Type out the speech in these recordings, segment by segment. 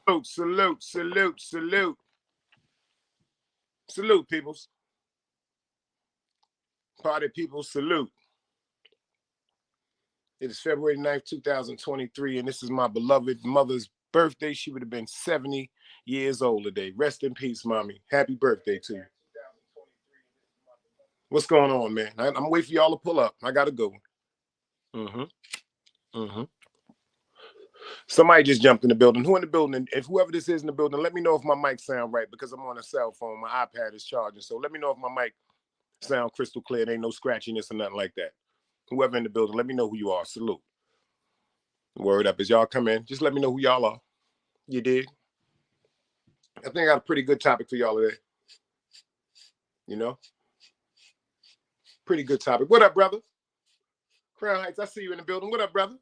Salute, salute, salute. Salute, peoples. Party people, salute. It is February 9th, 2023, and this is my beloved mother's birthday. She would have been 70 years old today. Rest in peace, mommy. Happy birthday to you. What's going on, man? I'm waiting for y'all to pull up. I got to go. Somebody just jumped in the building. Who in the building? If whoever this is in the building, let me know if my mic sound right, because I'm on a cell phone. My iPad is charging. So let me know if my mic sound crystal clear. There ain't no scratchiness or nothing like that. Whoever in the building, let me know who you are. Salute. Word up. As y'all come in, just let me know who y'all are. You dig? I think I got a pretty good topic for y'all today. You know? Pretty good topic. What up, brother? Crown Heights, I see you in the building. What up, brother?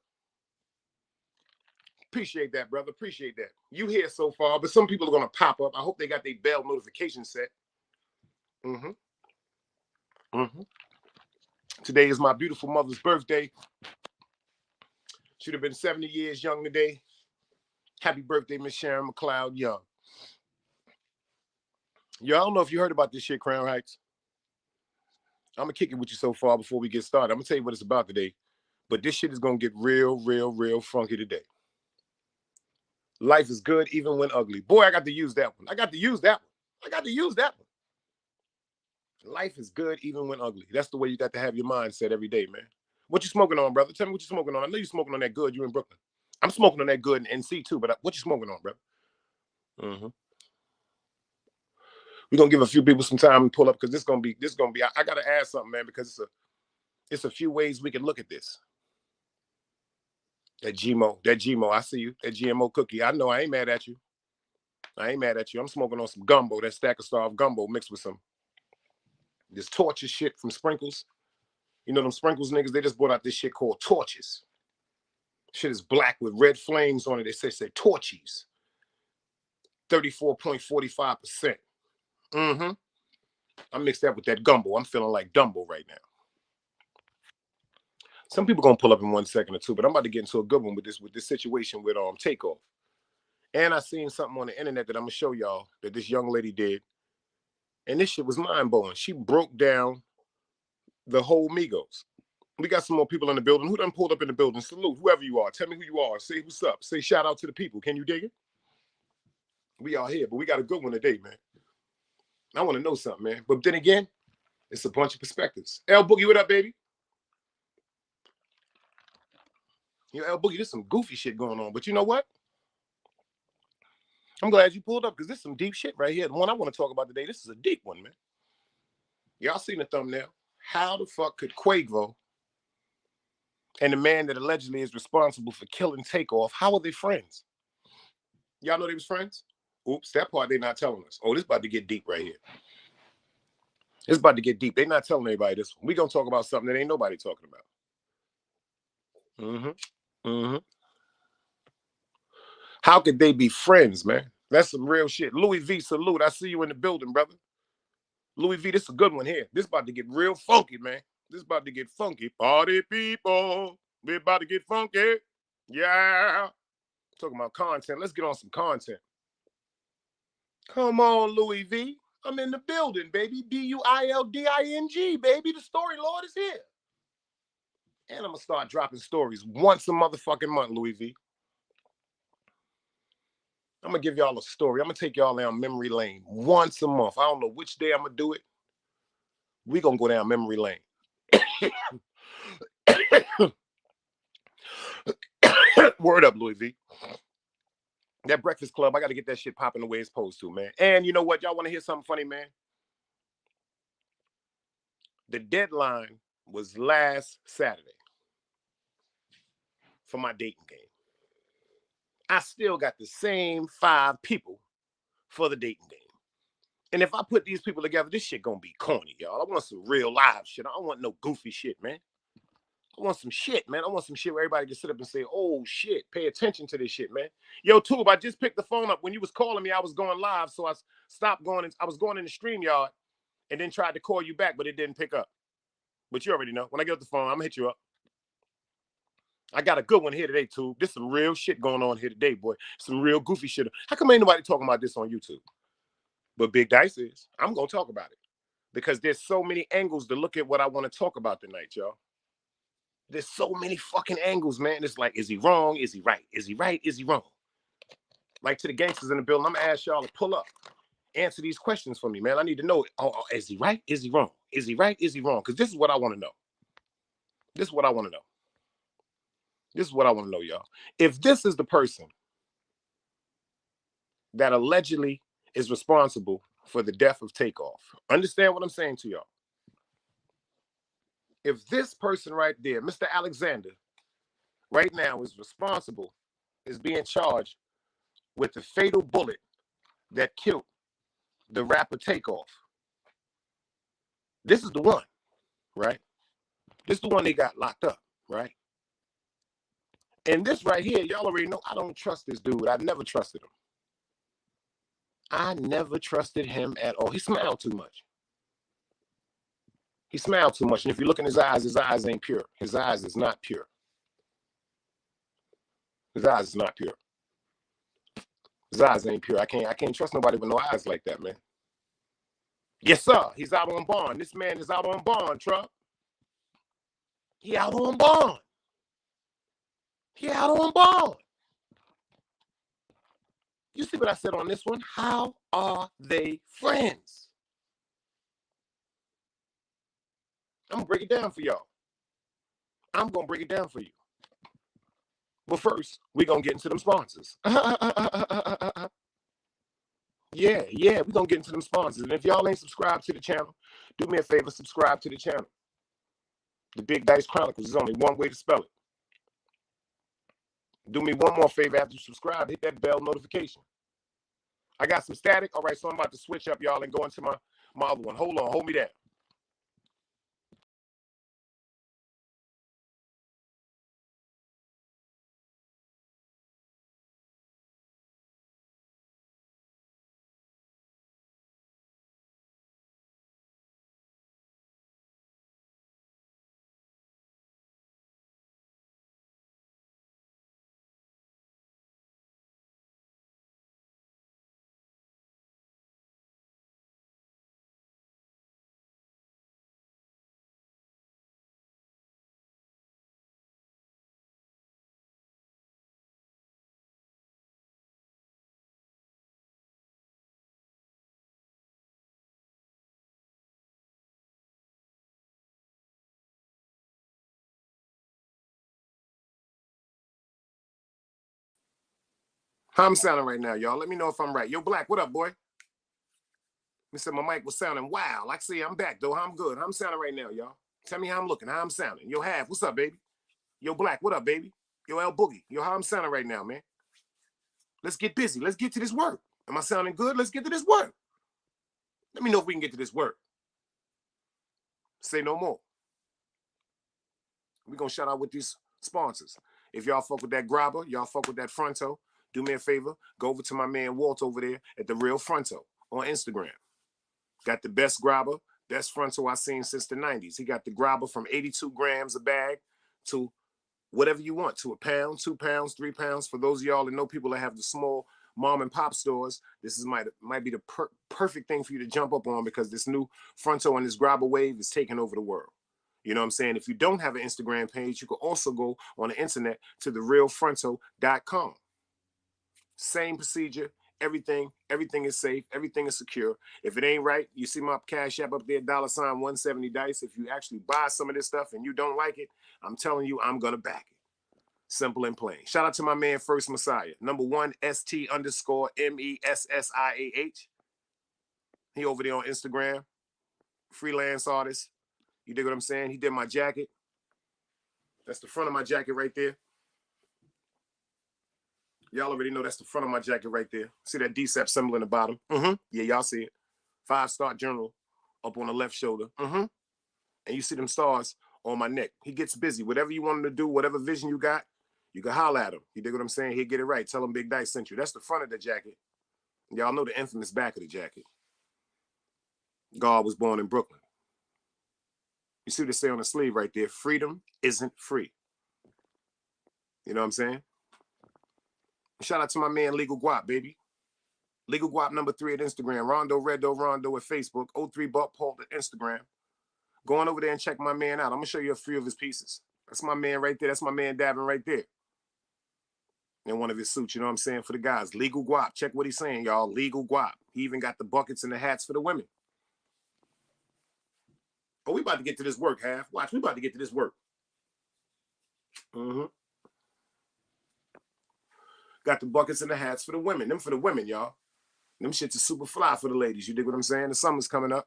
Appreciate that, brother. Appreciate that. You here so far, but some people are going to pop up. I hope they got their bell notification set. Today is my beautiful mother's birthday. She'd have been 70 years young today. Happy birthday, Miss Sharon McLeod Young. Yo, I don't know if you heard about this shit, Crown Heights. I'm going to kick it with you so far before we get started. I'm going to tell you what it's about today. But this shit is going to get real funky today. Life is good even when ugly. Boy, I got to use that one. I got to use that one. Life is good even when ugly. That's the way you got to have your mindset every day, man. What you smoking on, brother? Tell me what you smoking on. I know you smoking on that good. You in Brooklyn. I'm smoking on that good in NC too, but what you smoking on, brother? We're going to give a few people some time to pull up, because this going to be, I got to add something, man, because it's a few ways we can look at this. That GMO, I see you. That GMO cookie. I know I ain't mad at you. I'm smoking on some gumbo, that stack of starved gumbo mixed with some this torture shit from Sprinkles. You know them Sprinkles niggas, they just brought out this shit called Torches. Shit is black with red flames on it. They say Torchies. 34.45%. I mixed that with that gumbo. I'm feeling like Dumbo right now. Some people gonna pull up in 1 second or two, but I'm about to get into a good one with this situation with Takeoff. And I seen something on the internet that I'm gonna show y'all that this young lady did. And this shit was mind-blowing. She broke down the whole Migos. We got some more people in the building. Who done pulled up in the building? Salute, whoever you are. Tell me who you are. Say what's up. Say shout out to the people. Can you dig it? We all here, but we got a good one today, man. I want to know something, man. But then again, it's a bunch of perspectives. L Boogie, what up, baby? You know, L Boogie, there's some goofy shit going on. But you know what? I'm glad you pulled up, because this is some deep shit right here. The one I want to talk about today, this is a deep one, man. Y'all seen the thumbnail. How the fuck could Quavo and the man that allegedly is responsible for killing Takeoff, how are they friends? Y'all know they was friends? Oops, that part they not telling us. Oh, this about to get deep right here. It's about to get deep. They not telling anybody this one. We gonna talk about something that ain't nobody talking about. How could they be friends, man? That's some real shit. Louis V, salute. I see you in the building, brother. Louis V, this is a good one here. This about to get real funky, man. This about to get funky. Party people, we about to get funky. Yeah. Talking about content. Let's get on some content. Come on, Louis V. I'm in the building, baby. BUILDING, baby. The story lord is here. And I'm going to start dropping stories once a motherfucking month, Louis V. I'm going to give y'all a story. I'm going to take y'all down memory lane once a month. I don't know which day I'm going to do it. We're going to go down memory lane. Word up, Louis V. That Breakfast Club, I got to get that shit popping the way it's supposed to, man. And you know what? Y'all want to hear something funny, man? The deadline was last Saturday for my dating game. I still got the same 5 people for the dating game. And if I put these people together, this shit gonna be corny, y'all. I want some real live shit. I don't want no goofy shit, man. I want some shit, man. I want some shit where everybody can sit up and say, oh, shit, pay attention to this shit, man. Yo, Tube, I just picked the phone up. When you was calling me, I was going live, so I stopped going. I was going in the StreamYard and then tried to call you back, but it didn't pick up. But you already know. When I get off the phone, I'm going to hit you up. I got a good one here today, too. There's some real shit going on here today, boy. Some real goofy shit. How come ain't nobody talking about this on YouTube? But Big Dice is. I'm going to talk about it. Because there's so many angles to look at what I want to talk about tonight, y'all. There's so many fucking angles, man. It's like, is he wrong? Is he right? Is he right? Is he wrong? Like, to the gangsters in the building, I'm going to ask y'all to pull up. Answer these questions for me, man. I need to know, is he right? Is he wrong? Is he right? Is he wrong? Because this is what I want to know. This is what I want to know. This is what I want to know, y'all. If this is the person that allegedly is responsible for the death of Takeoff, understand what I'm saying to y'all. If this person right there, Mr. Alexander, right now is responsible, is being charged with the fatal bullet that killed the rapper Takeoff, this is the one, right? This is the one they got locked up, right? And this right here, y'all already know I don't trust this dude. I never trusted him. I never trusted him at all. He smiled too much. He smiled too much. And if you look in his eyes ain't pure. His eyes is not pure. His eyes is not pure. His eyes ain't pure. I can't trust nobody with no eyes like that, man. Yes, sir. He's out on bond. This man is out on bond, Trump. He out on bond. He out on bond. You see what I said on this one? How are they friends? I'm going to break it down for y'all. I'm going to break it down for you. But first, we're going to get into them sponsors. Yeah, we're going to get into them sponsors. And if y'all ain't subscribed to the channel, do me a favor, subscribe to the channel. The Big Dice Chronicles is only one way to spell it. Do me one more favor after you subscribe, hit that bell notification. I got some static. All right, so I'm about to switch up, y'all, and go into my other one. Hold on, hold me down. How I'm sounding right now, y'all? Let me know if I'm right. Yo, Black, what up, boy? He said my mic was sounding wow. Like, see, I'm back, though. I'm good. How I'm sounding right now, y'all? Tell me how I'm looking, how I'm sounding. Yo, Half, what's up, baby? Yo, Black, what up, baby? Yo, L Boogie. Yo, how I'm sounding right now, man? Let's get busy. Let's get to this work. Am I sounding good? Let's get to this work. Let me know if we can get to this work. Say no more. We're going to shout out with these sponsors. If y'all fuck with that grabber, y'all fuck with that fronto, do me a favor, go over to my man Walt over there at the Real Fronto on Instagram. Got the best grabber, best fronto I've seen since the 90s. He got the grabber from 82 grams a bag to whatever you want, to a pound, 2 pounds, 3 pounds. For those of y'all that know people that have the small mom and pop stores, this is might be the perfect thing for you to jump up on, because this new fronto and this grabber wave is taking over the world. You know what I'm saying? If you don't have an Instagram page, you can also go on the internet to therealfronto.com. Same procedure, everything is safe, everything is secure. If it ain't right, you see my Cash App up there, $170 Dice. If you actually buy some of this stuff and you don't like it, I'm telling you, I'm gonna back it. Simple and plain. Shout out to my man First Messiah, #1 ST_MESSIAH. He over there on Instagram, freelance artist. You dig what I'm saying? He did my jacket. That's the front of my jacket right there. Y'all already know that's the front of my jacket right there. See that DCEP symbol in the bottom? Yeah, y'all see it. 5-star general up on the left shoulder. And you see them stars on my neck. He gets busy. Whatever you want him to do, whatever vision you got, you can holler at him. You dig what I'm saying? He'll get it right. Tell him Big Dice sent you. That's the front of the jacket. Y'all know the infamous back of the jacket. God was born in Brooklyn. You see what they say on the sleeve right there? Freedom isn't free. You know what I'm saying? Shout out to my man Legal Guap, baby. Legal Guap #3 at Instagram. Rondo at Facebook. 03 Buck Paul at Instagram. Go on over there and check my man out. I'm going to show you a few of his pieces. That's my man right there. That's my man dabbing right there. In one of his suits, you know what I'm saying? For the guys. Legal Guap. Check what he's saying, y'all. Legal Guap. He even got the buckets and the hats for the women. Oh, we about to get to this work, Half. Watch, we about to get to this work. Got the buckets and the hats for the women. Them for the women, y'all. Them shits are super fly for the ladies. You dig what I'm saying? The summer's coming up.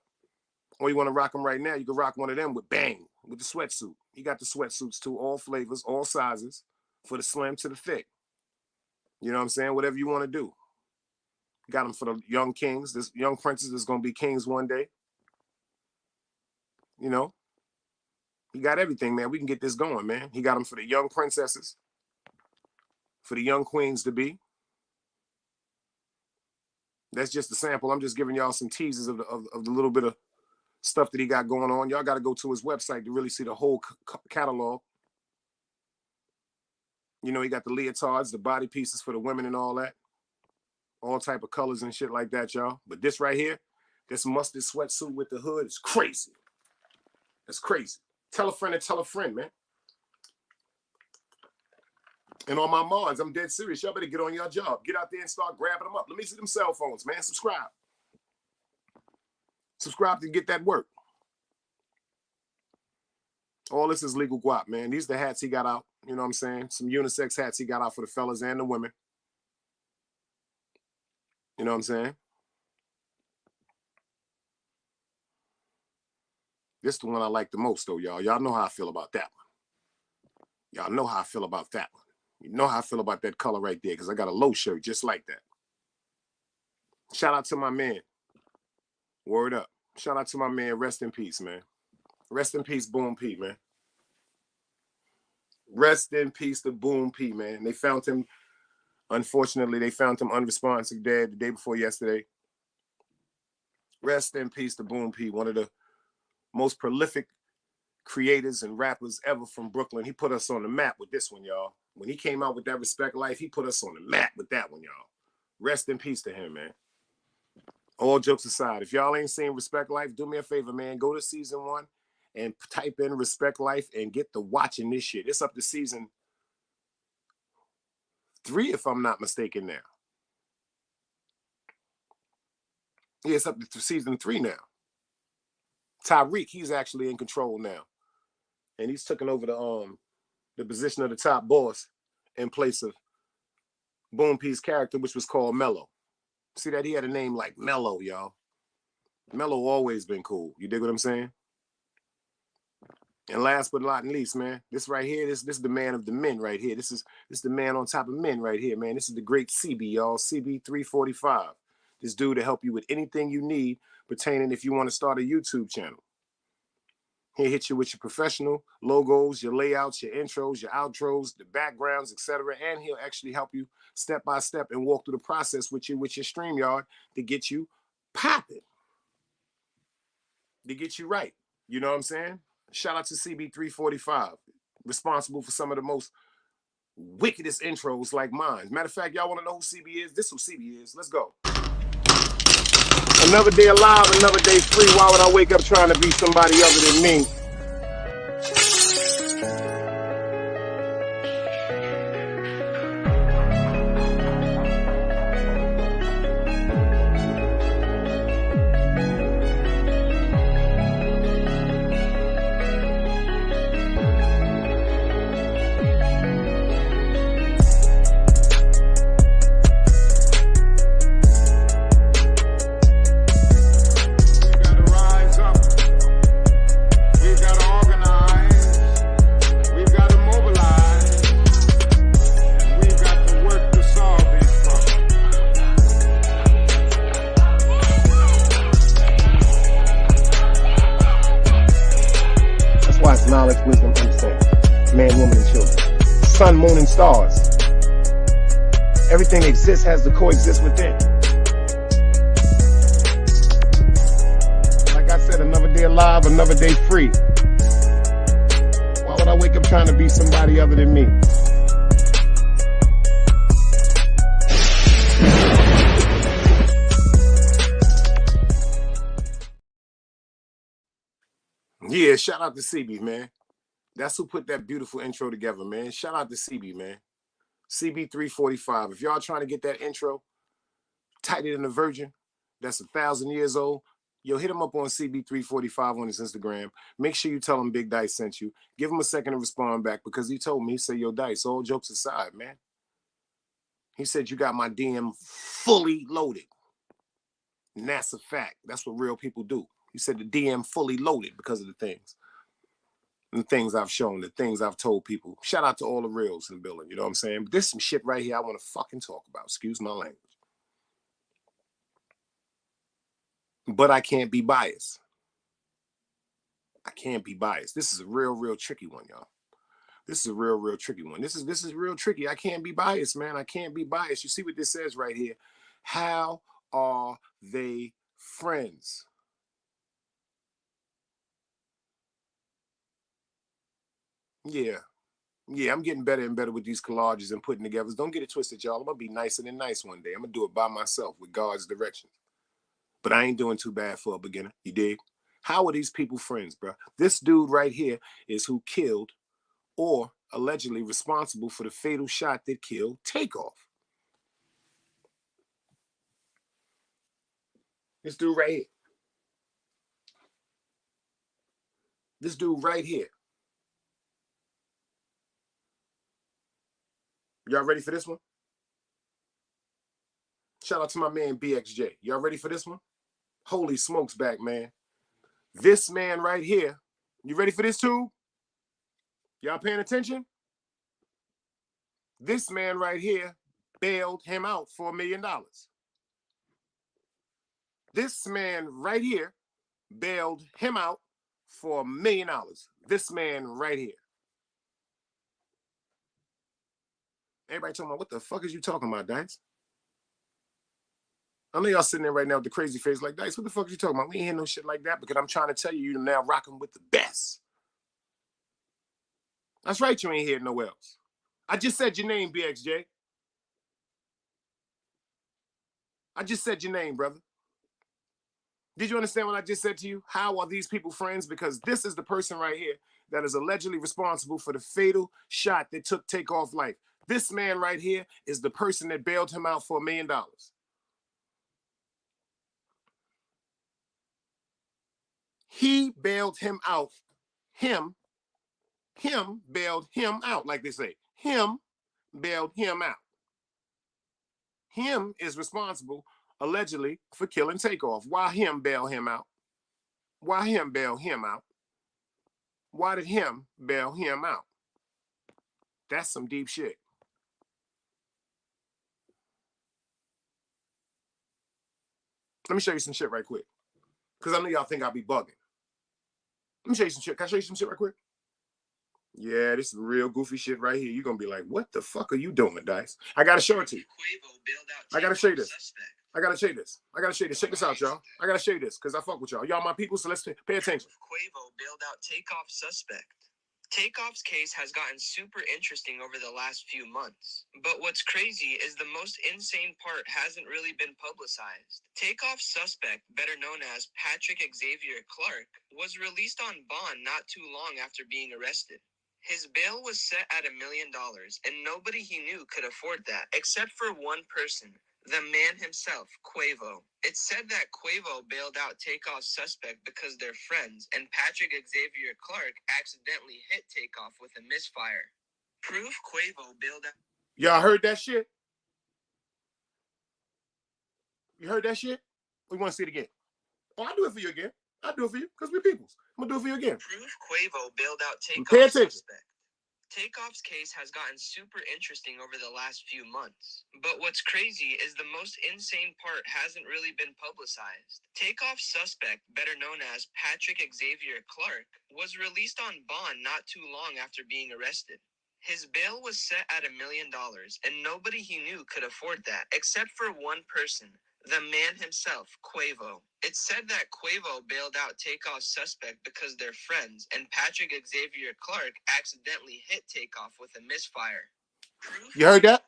Or you want to rock them right now, you can rock one of them with bang, with the sweatsuit. He got the sweatsuits too, all flavors, all sizes, for the slim to the thick. You know what I'm saying? Whatever you want to do. Got them for the young kings. This young princes is going to be kings one day. You know? He got everything, man. We can get this going, man. He got them for the young princesses, for the young queens to be. That's just a sample. I'm just giving y'all some teasers of the little bit of stuff that he got going on. Y'all got to go to his website to really see the whole catalog. You know, he got the leotards, the body pieces for the women and all that. All type of colors and shit like that, y'all. But this right here, this mustard sweatsuit with the hood is crazy. That's crazy. Tell a friend, man. And on my mods, I'm dead serious. Y'all better get on your job. Get out there and start grabbing them up. Let me see them cell phones, man. Subscribe. Subscribe to get that work. All this is Legal Guap, man. These are the hats he got out. You know what I'm saying? Some unisex hats he got out for the fellas and the women. You know what I'm saying? This is the one I like the most, though, y'all. Y'all know how I feel about that one. Y'all know how I feel about that one. You know how I feel about that color right there, because I got a low shirt just like that. Shout out to my man. Word up. Shout out to my man. Rest in peace, man. Rest in peace, Boom P, man. Rest in peace to Boom P, man. They found him, unfortunately, they found him unresponsive dead the day before yesterday. Rest in peace to Boom P, one of the most prolific creators and rappers ever from Brooklyn. He put us on the map with this one, y'all. When he came out with that Respect Life, he put us on the map with that one, y'all. Rest in peace to him, man. All jokes aside, if y'all ain't seen Respect Life, do me a favor, man. Go to season 1 and type in Respect Life and get to watching this shit. It's up to season 3, if I'm not mistaken now. Yeah, it's up to season 3 now. Tyreek, he's actually in control now. And he's taken over the position of the top boss in place of Boom P's character, which was called Mello. See that? He had a name like Mello, y'all. Mello always been cool. You dig what I'm saying? And last but not least, man, this right here, this is the man of the men right here. This is the man on top of men right here, man. This is the great CB, y'all. CB 345. This dude to help you with anything you need pertaining if you want to start a YouTube channel. He'll hit you with your professional logos, your layouts, your intros, your outros, the backgrounds, etc. And he'll actually help you step by step and walk through the process with you with your StreamYard to get you popping, to get you right. You know what I'm saying? Shout out to CB345, responsible for some of the most wickedest intros like mine. Matter of fact, y'all want to know who CB is? This is who CB is. Let's go. Another day alive, another day free. Why would I wake up trying to be somebody other than me? Knowledge, wisdom, understanding. Man, woman, and children. Sun, moon, and stars. Everything exists has to coexist within. Like I said, another day alive, another day free. Why would I wake up trying to be somebody other than me? Yeah, shout out to CB, man. That's who put that beautiful intro together, man. Shout out to CB, man. CB345. If y'all trying to get that intro tighter than a virgin, that's 1,000 years old, yo, hit him up on CB345 on his Instagram. Make sure you tell him Big Dice sent you. Give him a second to respond back because he told me, he said, yo, Dice, all jokes aside, man. He said, you got my DM fully loaded. And that's a fact. That's what real people do. He said the DM fully loaded because of the things. And the things I've shown, the things I've told people. Shout out to all the reals in the building, you know what I'm saying? But there's some shit right here I want to fucking talk about. Excuse my language. But I can't be biased. I can't be biased. This is a real tricky one, y'all. This is a real tricky one. This is real tricky. I can't be biased, man. I can't be biased. You see what this says right here? How are they friends? Yeah, I'm getting better and better with these collages and putting together. Don't get it twisted, y'all. I'm gonna be nicer than nice one day. I'm gonna do it by myself with God's direction. But I ain't doing too bad for a beginner. You dig? How are these people friends, bro? This dude right here is who killed or allegedly responsible for the fatal shot that killed Takeoff. This dude right here. This dude right here. Y'all ready for this one? Shout out to my man BXJ. Y'all ready for this one? Holy smokes back, man. This man right here. You ready for this too? Y'all paying attention? This man right here bailed him out for $1 million. This man right here bailed him out for $1 million. This man right here. Everybody talking about, what the fuck is you talking about, Dice? I know y'all sitting there right now with the crazy face like, Dice, what the fuck are you talking about? We ain't hearing no shit like that because I'm trying to tell you, you're now rocking with the best. That's right, you ain't hearing nowhere else. I just said your name, BXJ. I just said your name, brother. Did you understand what I just said to you? How are these people friends? Because this is the person right here that is allegedly responsible for the fatal shot that took Takeoff life. This man right here is the person that bailed him out for $1 million. He bailed him out. Him bailed him out, like they say. Him bailed him out. Him is responsible, allegedly, for killing Takeoff. Why him bail him out? Why him bail him out? Why did him bail him out? That's some deep shit. Let me show you some shit right quick. Because I know y'all think I'll be bugging. Let me show you some shit. Can I show you some shit right quick? Yeah, this is real goofy shit right here. You're going to be like, what the fuck are you doing, Dice? I got to show it to you. I got to show you this. I got to show you this. I got to show you this. Check this out, y'all. I got to show you this because I fuck with y'all. Y'all my people, so let's pay attention. Quavo bailed out Takeoff suspect. Takeoff's case has gotten super interesting over the last few months. But what's crazy is the most insane part hasn't really been publicized. Takeoff's suspect, better known as Patrick Xavier Clark, was released on bond not too long after being arrested. His bail was set at $1 million, and nobody he knew could afford that, except for one person. The man himself, Quavo. It's said that Quavo bailed out Takeoff's suspect because they're friends, and Patrick Xavier Clark accidentally hit Takeoff with a misfire. Proof Quavo bailed out. Y'all heard that shit? You heard that shit? We want to see it again. Oh, I'll do it for you again. I'll do it for you because we're peoples. I'm going to do it for you again. Proof Quavo bailed out Takeoff's suspect. Takeoff's case has gotten super interesting over the last few months. But what's crazy is the most insane part hasn't really been publicized. Takeoff's suspect, better known as Patrick Xavier Clark, was released on bond not too long after being arrested. His bail was set at $1 million, and nobody he knew could afford that, except for one person. The man himself, Quavo. It's said that Quavo bailed out Takeoff's suspect because they're friends, and Patrick Xavier Clark accidentally hit Takeoff with a misfire. Proof? You heard that?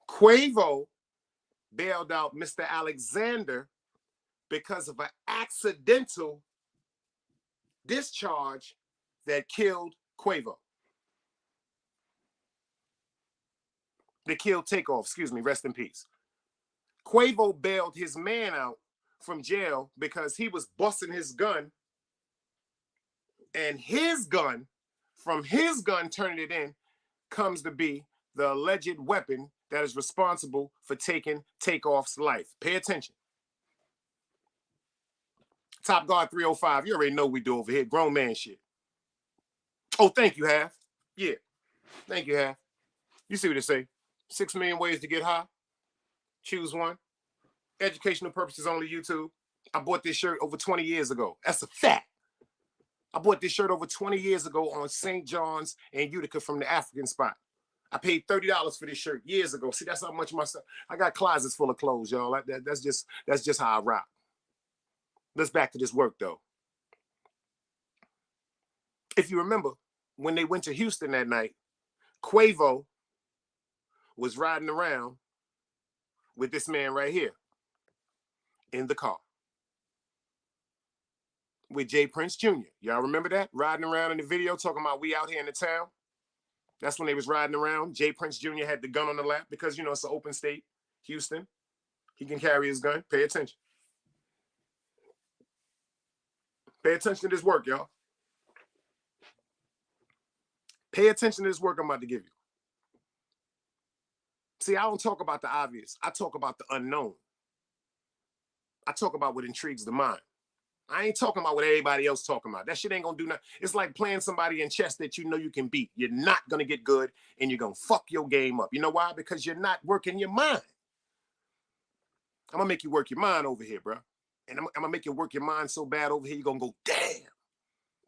Quavo bailed out Mr. Alexander because of an accidental discharge that killed Quavo. That killed Takeoff, excuse me, rest in peace. Quavo bailed his man out from jail because he was busting his gun, and his gun, from his gun turning it in, comes to be the alleged weapon that is responsible for taking Takeoff's life. Pay attention. Top Guard 305, you already know what we do over here. Grown man shit. Oh, thank you, Half. Yeah, thank you, Half. You see what it say? 6 million ways to get high. Choose one. Educational purposes only, YouTube. I bought this shirt over 20 years ago. That's a fact. I bought this shirt over 20 years ago on St. John's and Utica from the African spot. I paid $30 for this shirt years ago. See, that's how much my stuff. I got closets full of clothes, y'all. That's just how I rock. Let's back to this work, though. If you remember, when they went to Houston that night, Quavo was riding around with this man right here in the car with Jay Prince Jr. Y'all remember that? Riding around in the video talking about we out here in the town. That's when they was riding around. Jay Prince Jr. had the gun on the lap because, you know, it's an open state, Houston. He can carry his gun. Pay attention. Pay attention to this work, y'all. Pay attention to this work I'm about to give you. See, I don't talk about the obvious. I talk about the unknown. I talk about what intrigues the mind. I ain't talking about what everybody else talking about. That shit ain't gonna do nothing. It's like playing somebody in chess that you know you can beat. You're not gonna get good and you're gonna fuck your game up. You know why? Because you're not working your mind. I'm gonna make you work your mind over here, bro. And I'm gonna make you work your mind so bad over here, you're gonna go, damn.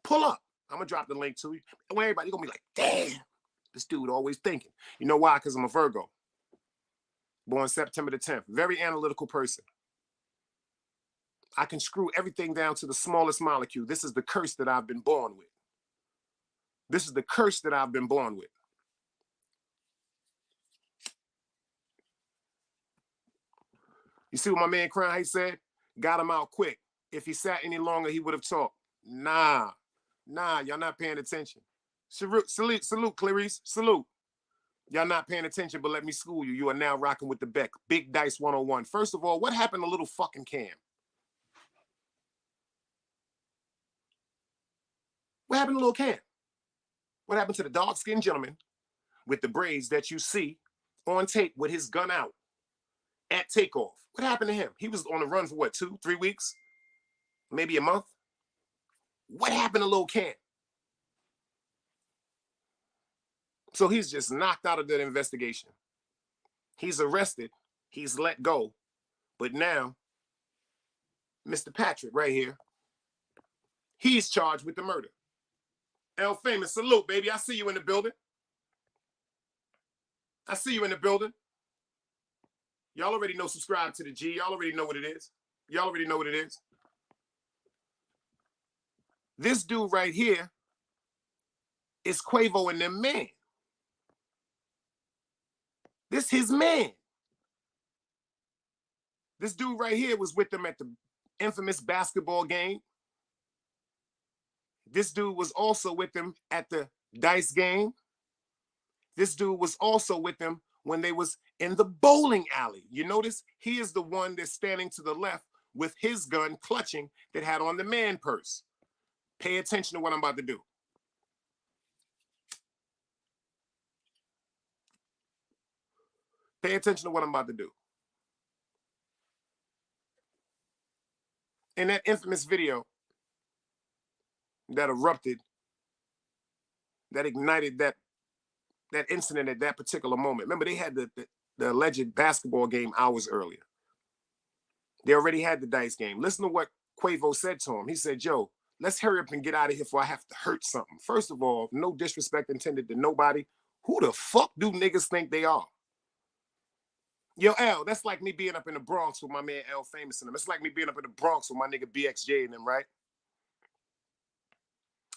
Pull up. I'm gonna drop the link to you. And everybody gonna be like, damn, this dude always thinking. You know why? Because I'm a Virgo. Born September the 10th. Very analytical person. I can screw everything down to the smallest molecule. This is the curse that I've been born with. This is the curse that I've been born with. You see what my man Crown he said? Got him out quick. If he sat any longer, he would have talked. Nah, y'all not paying attention. Salute, Clarice, salute. Y'all not paying attention, but let me school you. You are now rocking with the Beck. Big Dice 101. First of all, what happened to little fucking Cam? What happened to little Cam? What happened to the dark-skinned gentleman with the braids that you see on tape with his gun out at takeoff? What happened to him? He was on the run for what, 2, 3 weeks? Maybe a month? What happened to little Cam? So he's just knocked out of that investigation. He's arrested. He's let go. But now, Mr. Patrick right here, he's charged with the murder. El Famous, salute, baby. I see you in the building. I see you in the building. Y'all already know subscribe to the G. Y'all already know what it is. Y'all already know what it is. This dude right here is Quavo and them man. This his man. This dude right here was with them at the infamous basketball game. This dude was also with them at the dice game. This dude was also with them when they was in the bowling alley. You notice he is the one that's standing to the left with his gun clutching that had on the man purse. Pay attention to what I'm about to do. Pay attention to what I'm about to do. In that infamous video that erupted, that ignited that incident at that particular moment. Remember, they had the alleged basketball game hours earlier. They already had the dice game. Listen to what Quavo said to him. He said, yo, let's hurry up and get out of here before I have to hurt something. First of all, no disrespect intended to nobody. Who the fuck do niggas think they are? Yo, L, that's like me being up in the Bronx with my man L Famous and them. It's like me being up in the Bronx with my nigga BXJ and them, right?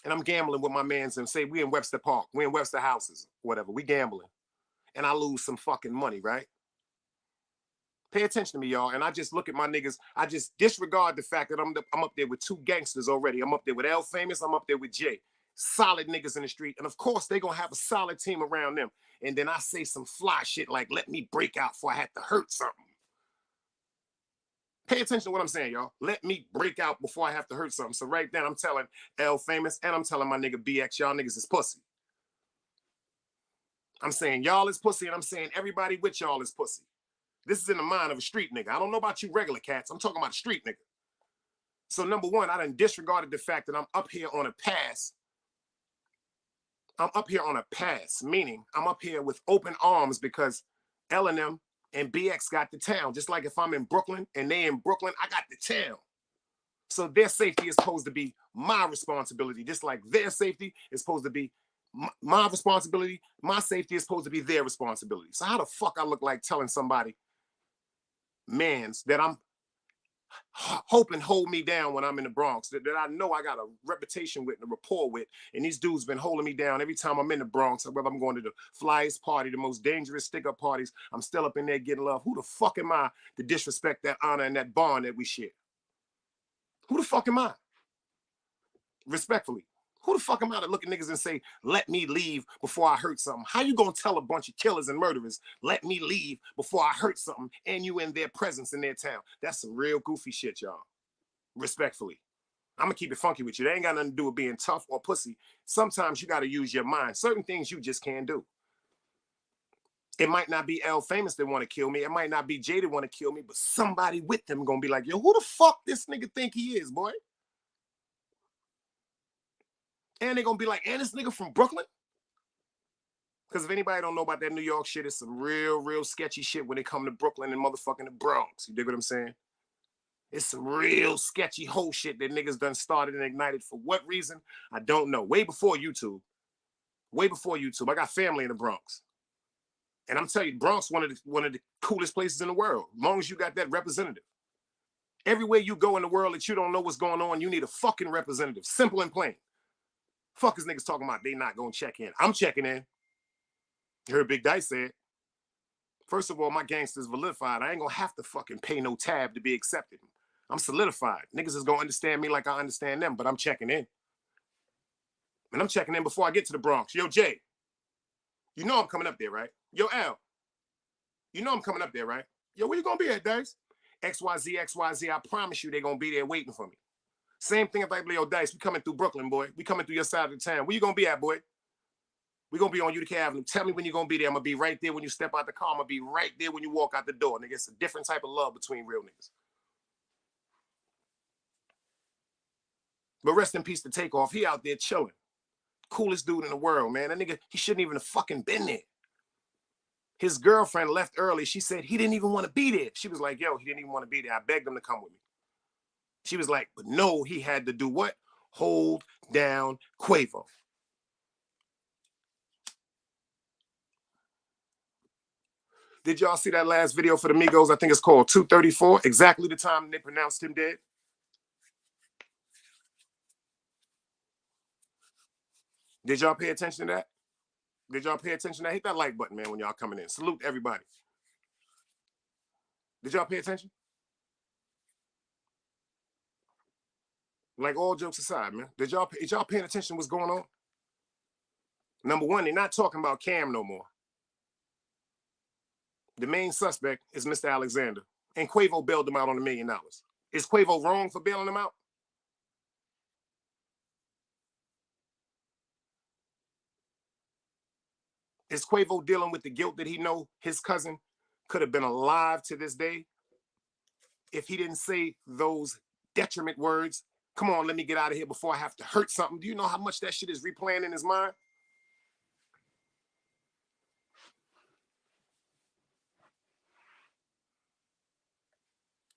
And I'm gambling with my mans and say we in Webster Park, we in Webster Houses, whatever, we gambling. And I lose some fucking money, right? Pay attention to me, y'all. And I just look at my niggas. I just disregard the fact that I'm up there with two gangsters already. I'm up there with L Famous. I'm up there with Jay. Solid niggas in the street. And of course, they going to have a solid team around them. And then I say some fly shit like, let me break out before I have to hurt something. Pay attention to what I'm saying, y'all. Let me break out before I have to hurt something. So right then, I'm telling L Famous and I'm telling my nigga BX, y'all niggas is pussy. I'm saying y'all is pussy, and I'm saying everybody with y'all is pussy. This is in the mind of a street nigga. I don't know about you regular cats. I'm talking about a street nigga. So number one, I done disregarded the fact that I'm up here on a pass. I'm up here on a pass, meaning I'm up here with open arms because L&M and BX got the town. Just like if I'm in Brooklyn and they in Brooklyn, I got the town. So their safety is supposed to be my responsibility. Just like their safety is supposed to be my responsibility. My safety is supposed to be their responsibility. So how the fuck I look like telling somebody, mans, that I'm hoping hold me down when I'm in the Bronx, that I know I got a reputation with and a rapport with, and these dudes been holding me down every time I'm in the Bronx, whether I'm going to the flyest party, the most dangerous stick-up parties, I'm still up in there getting love. Who the fuck am I to disrespect that honor and that bond that we share? Who the fuck am I? Respectfully. Who the fuck am I to look at niggas and say, let me leave before I hurt something? How you gonna tell a bunch of killers and murderers, let me leave before I hurt something, and you in their presence in their town? That's some real goofy shit, y'all. Respectfully. I'm gonna keep it funky with you. They ain't got nothing to do with being tough or pussy. Sometimes you gotta use your mind. Certain things you just can't do. It might not be L Famous that want to kill me. It might not be Jay that want to kill me, but somebody with them gonna be like, yo, who the fuck this nigga think he is, boy? And they gonna be like, and this nigga from Brooklyn? Because if anybody don't know about that New York shit, it's some real sketchy shit when they come to Brooklyn and motherfucking the Bronx. You dig what I'm saying? It's some real sketchy whole shit that niggas done started and ignited. For what reason? I don't know. Way before YouTube. Way before YouTube. I got family in the Bronx. And I'm telling you, Bronx one of the coolest places in the world. As long as you got that representative. Everywhere you go in the world that you don't know what's going on, you need a fucking representative. Simple and plain. Fuck is niggas talking about they not gonna check in. I'm checking in. You heard Big Dice said. First of all, my gangster's validified. I ain't gonna have to fucking pay no tab to be accepted. I'm solidified. Niggas is gonna understand me like I understand them, but I'm checking in. And I'm checking in before I get to the Bronx. Yo, Jay, you know I'm coming up there, right? Yo, Al, you know I'm coming up there, right? Yo, where you gonna be at, Dice? XYZ, XYZ, I promise you they're gonna be there waiting for me. Same thing if I play, yo, Dice, we coming through Brooklyn, boy. We coming through your side of the town. Where you gonna be at, boy? We gonna be on Utica Avenue. Tell me when you're gonna be there. I'm gonna be right there when you step out the car. I'm gonna be right there when you walk out the door. Nigga, it's a different type of love between real niggas. But rest in peace to Takeoff. He out there chilling. Coolest dude in the world, man. That nigga, he shouldn't even have fucking been there. His girlfriend left early. She said he didn't even want to be there. She was like, yo, he didn't even want to be there. I begged him to come with me. She was like, but no, he had to do what? Hold down Quavo. Did y'all see that last video for the Migos? I think it's called 234. Exactly the time they pronounced him dead. Did y'all pay attention to that? Did y'all pay attention to that? Hit that like button, man, when y'all coming in. Salute everybody. Did y'all pay attention? Like, all jokes aside, man. Did y'all paying attention to what's going on? Number one, they're not talking about Cam no more. The main suspect is Mr. Alexander. And Quavo bailed him out on $1 million. Is Quavo wrong for bailing him out? Is Quavo dealing with the guilt that he know his cousin could have been alive to this day if he didn't say those detriment words? Come on, let me get out of here before I have to hurt something. Do you know how much that shit is replaying in his mind?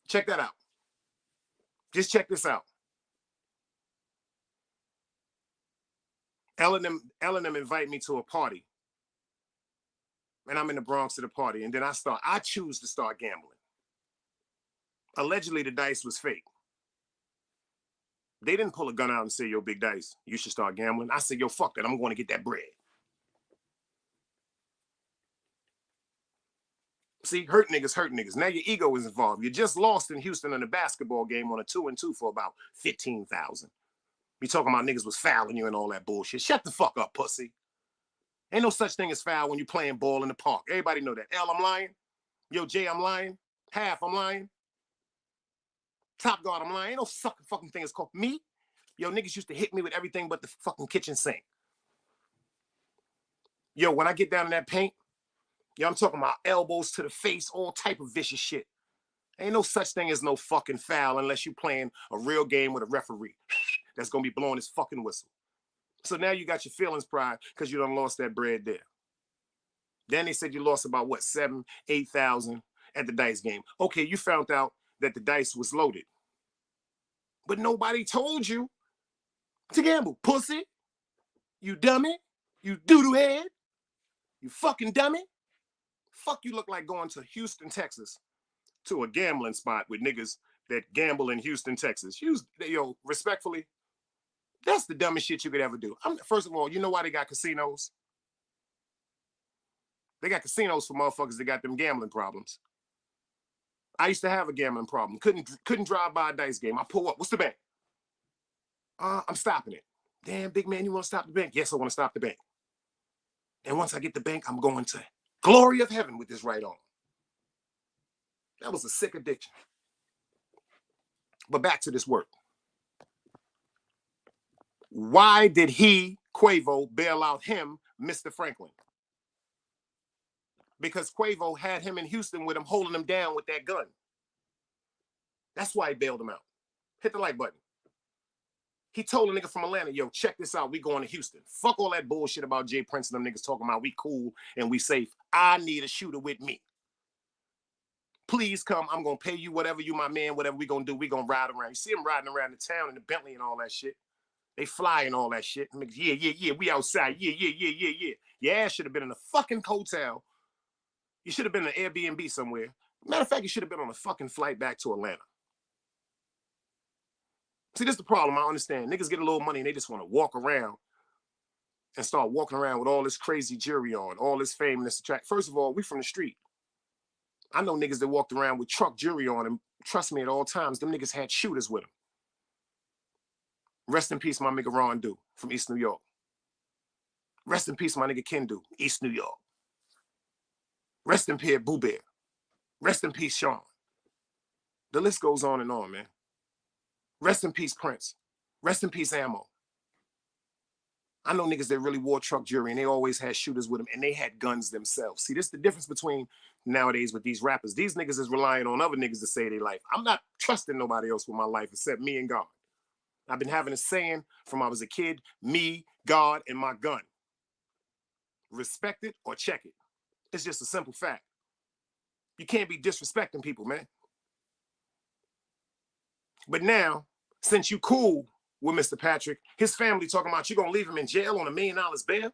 Check that out. Just check this out. L&M invite me to a party. And I'm in the Bronx at the party. And then I choose to start gambling. Allegedly, the dice was fake. They didn't pull a gun out and say, yo, Big Dice, you should start gambling. I said, yo, fuck that. I'm going to get that bread. See, hurt niggas. Now your ego is involved. You just lost in Houston in a basketball game on a 2-2 for about 15,000. You talking about niggas was fouling you and all that bullshit. Shut the fuck up, pussy. Ain't no such thing as foul when you playing ball in the park. Everybody know that. L, I'm lying. Yo, J, I'm lying. Half, I'm lying. Top guard, I'm lying. Ain't no fucking thing is called me. Yo, niggas used to hit me with everything but the fucking kitchen sink. Yo, when I get down in that paint, yo, I'm talking about elbows to the face, all type of vicious shit. Ain't no such thing as no fucking foul unless you playing a real game with a referee that's gonna be blowing his fucking whistle. So now you got your feelings pride because you done lost that bread there. Then they said you lost about what, 7,000, 8,000 at the dice game. Okay, you found out that the dice was loaded. But nobody told you to gamble, pussy. You dummy. You doo-doo head. You fucking dummy. Fuck you look like going to Houston, Texas, to a gambling spot with niggas that gamble in Houston, Texas. Yo, respectfully, that's the dumbest shit you could ever do. First of all, you know why they got casinos? They got casinos for motherfuckers that got them gambling problems. I used to have a gambling problem. Couldn't drive by a dice game. I pull up. What's the bank? I'm stopping it. Damn, big man, you want to stop the bank? Yes, I want to stop the bank. And once I get the bank, I'm going to glory of heaven with this right arm. That was a sick addiction. But back to this work. Why did he, Quavo, bail out him, Mr. Franklin? Because Quavo had him in Houston with him, holding him down with that gun. That's why he bailed him out. Hit the like button. He told a nigga from Atlanta, yo, check this out. We going to Houston. Fuck all that bullshit about Jay Prince and them niggas talking about we cool and we safe. I need a shooter with me. Please come. I'm going to pay you whatever you my man, whatever we going to do. We going to ride around. You see them riding around the town in the Bentley and all that shit. They fly and all that shit. Yeah. We outside. Yeah. Your ass should have been in a fucking hotel. You should have been in an Airbnb somewhere. Matter of fact, you should have been on a fucking flight back to Atlanta. See, this is the problem. I understand. Niggas get a little money and they just want to walk around and start walking around with all this crazy jewelry on, all this fame and this attract. First of all, we from the street. I know niggas that walked around with truck jewelry on, and trust me, at all times, them niggas had shooters with them. Rest in peace, my nigga Ron Do from East New York. Rest in peace, my nigga Ken Do, East New York. Rest in peace, Boo Bear. Rest in peace, Sean. The list goes on and on, man. Rest in peace, Prince. Rest in peace, Ammo. I know niggas that really wore truck jewelry and they always had shooters with them and they had guns themselves. See, this is the difference between nowadays with these rappers. These niggas is relying on other niggas to save their life. I'm not trusting nobody else with my life except me and God. I've been having a saying from I was a kid, me, God, and my gun. Respect it or check it. It's just a simple fact. You can't be disrespecting people, man. But now, since you cool with Mr. Patrick, his family talking about you gonna leave him in jail on $1 million bail.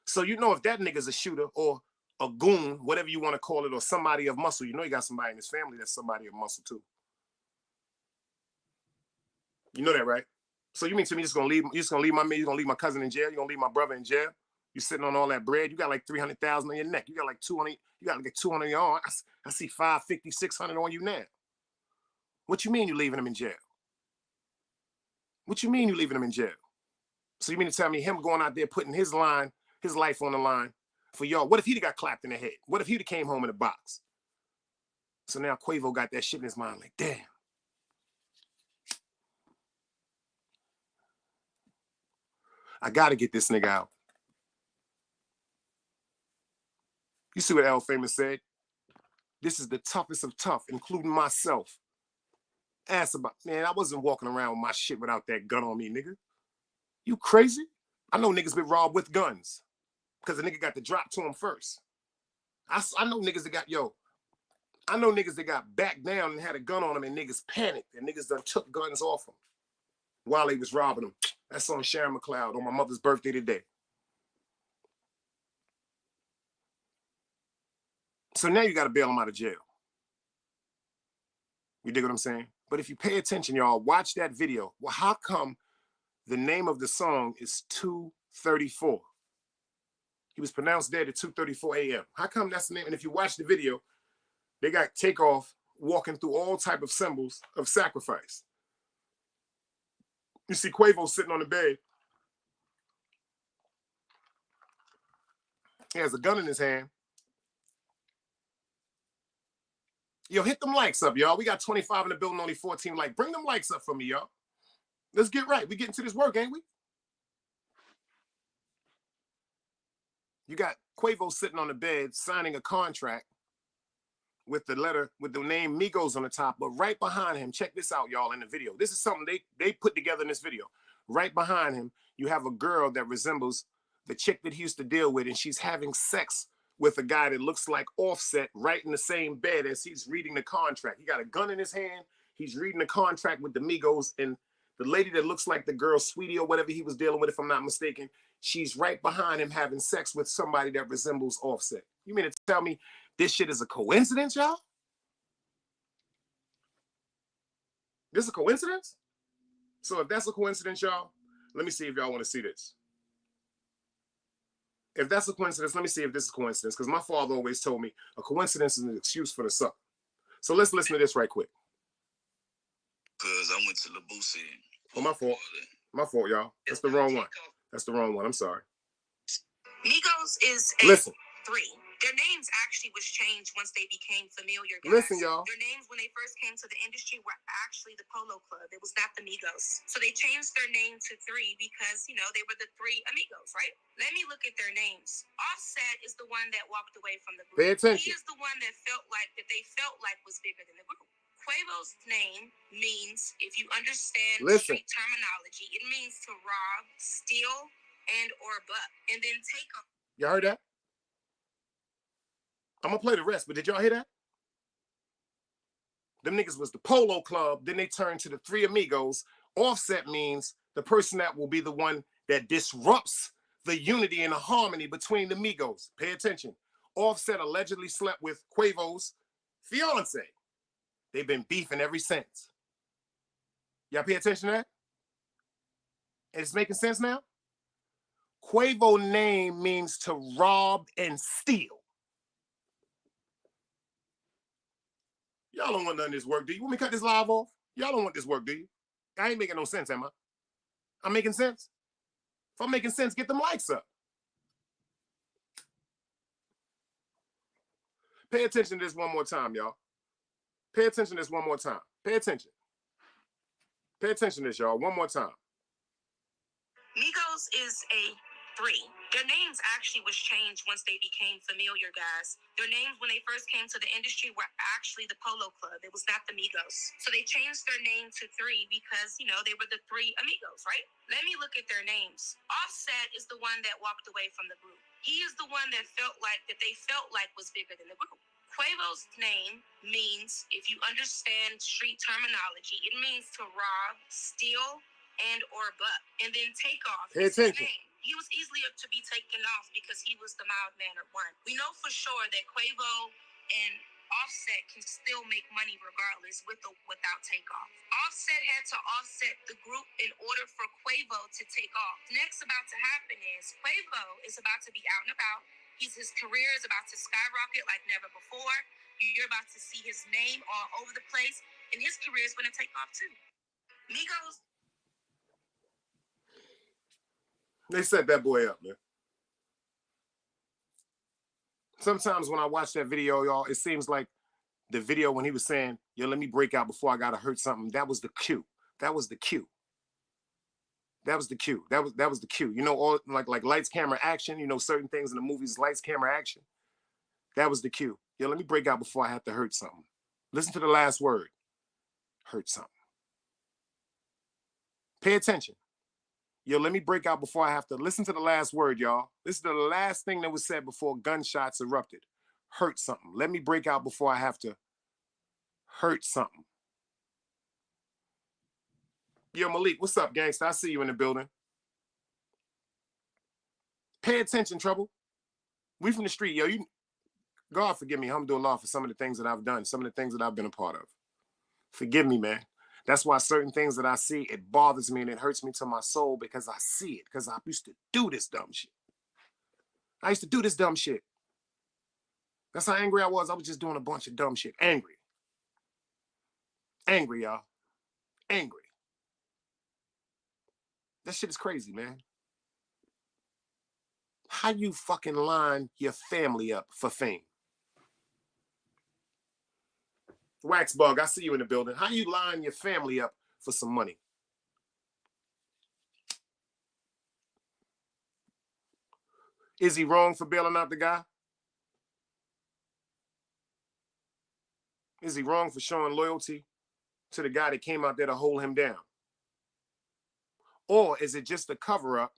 So you know if that nigga's a shooter or a goon, whatever you want to call it, or somebody of muscle, you know you got somebody in his family that's somebody of muscle too. You know that, right? So you mean to me you're just gonna leave my man, you're gonna leave my cousin in jail, you're gonna leave my brother in jail? You sitting on all that bread, you got like 300,000 on your neck, you got like 200, you got like 200 on your arm. I see 550, 600 on you now. What you mean you leaving him in jail? What you mean you leaving him in jail? So you mean to tell me him going out there putting his life on the line for y'all? What if he'd got clapped in the head? What if he'd came home in a box? So now Quavo got that shit in his mind like, damn. I gotta get this nigga out. You see what L Famous said? This is the toughest of tough, including myself. Ask about, man, I wasn't walking around with my shit without that gun on me, nigga. You crazy? I know niggas been robbed with guns because the nigga got the drop to him first. I know niggas that got, I know niggas that got backed down and had a gun on them and niggas panicked and niggas done took guns off them while they was robbing them. That's on Sharon McLeod on my mother's birthday today. So now you got to bail them out of jail. You dig what I'm saying? But if you pay attention, y'all, watch that video. Well, how come the name of the song is 2:34? He was pronounced dead at 2:34 a.m. How come that's the name? And if you watch the video, They got Takeoff walking through all type of symbols of sacrifice. You see Quavo sitting on the bed. He has a gun in his hand. Yo, hit them likes up, y'all. We got 25 in the building, only 14 likes. Bring them likes up for me, y'all. Let's get right. We getting to this work, ain't we? You got Quavo sitting on the bed signing a contract with the letter, with the name Migos on the top, but right behind him, check this out, y'all, in the video. This is something they put together in this video. Right behind him, you have a girl that resembles the chick that he used to deal with, and she's having sex with a guy that looks like Offset right in the same bed as he's reading the contract. He got a gun in his hand. He's reading the contract with the Migos, and the lady that looks like the girl, Sweetie or whatever he was dealing with, if I'm not mistaken, she's right behind him having sex with somebody that resembles Offset. You mean to tell me this shit is a coincidence, y'all? This is a coincidence? So if that's a coincidence, y'all, let me see if y'all want to see this. If that's a coincidence, let me see if this is a coincidence, because my father always told me a coincidence is an excuse for the sucker. So let's listen to this right quick. Because I went to Labusi. Oh, my fault. My fault, y'all. That's the wrong one. That's the wrong one. I'm sorry. Migos is a Listen. 3. Their names actually was changed once they became familiar, guys. Listen, y'all. Their names when they first came to the industry were actually the Polo Club. It was not the Migos. So they changed their name to 3 because, you know, they were the 3 amigos, right? Let me look at their names. Offset is the one that walked away from the group. Pay attention. He is the one that they felt like was bigger than the group. Quavo's name means, if you understand street terminology, it means to rob, steal, and or buck. And then take off. Y'all heard that? I'm gonna play the rest, but did y'all hear that? Them niggas was the Polo Club, then they turned to the 3 Amigos. Offset means the person that will be the one that disrupts the unity and the harmony between the Migos. Pay attention. Offset allegedly slept with Quavo's fiance. They've been beefing ever since. Y'all pay attention to that? And it's making sense now? Quavo name means to rob and steal. Y'all don't want none of this work, do you? Want me to cut this live off? Y'all don't want this work, do you? I ain't making no sense, am I? I'm making sense? If I'm making sense, get them likes up. Pay attention to this one more time, y'all. Pay attention to this one more time. Pay attention. Pay attention to this, y'all, one more time. Migos is a 3. Their names actually was changed once they became familiar, guys. Their names when they first came to the industry were actually the Polo Club. It was not the Migos. So they changed their name to 3 because, you know, they were the 3 amigos, right? Let me look at their names. Offset is the one that walked away from the group. He is the one that they felt like was bigger than the group. Quavo's name means, if you understand street terminology, it means to rob, steal, and or buck. And then Takeoff is his name. He was easily to be taken off because he was the mild-mannered one. We know for sure that Quavo and Offset can still make money regardless with or without Takeoff. Offset had to offset the group in order for Quavo to take off. Next about to happen is Quavo is about to be out and about. His career is about to skyrocket like never before. You're about to see his name all over the place, and his career is going to take off too. Migos. They set that boy up, man. Sometimes when I watch that video, y'all, it seems like the video when he was saying, yo, let me break out before I gotta hurt something. That was the cue. That was the cue. That was the cue. That was the cue. You know, all like lights, camera, action. You know, certain things in the movies, lights, camera, action. That was the cue. Yo, let me break out before I have to hurt something. Listen to the last word. Hurt something. Pay attention. Yo, let me break out before I have to. Listen to the last word, y'all. This is the last thing that was said before gunshots erupted. Hurt something. Let me break out before I have to hurt something. Yo, Malik, what's up, gangsta? I see you in the building. Pay attention, Trouble. We from the street, yo. God forgive me, alhamdulillah, for some of the things that I've done, some of the things that I've been a part of. Forgive me, man. That's why certain things that I see, it bothers me and it hurts me to my soul because I see it, because I used to do this dumb shit. I used to do this dumb shit. That's how angry I was. I was just doing a bunch of dumb shit. Angry. Angry, y'all. Angry. That shit is crazy, man. How you fucking line your family up for fame? Waxbug, I see you in the building. How you line your family up for some money? Is he wrong for bailing out the guy? Is he wrong for showing loyalty to the guy that came out there to hold him down? Or is it just a cover-up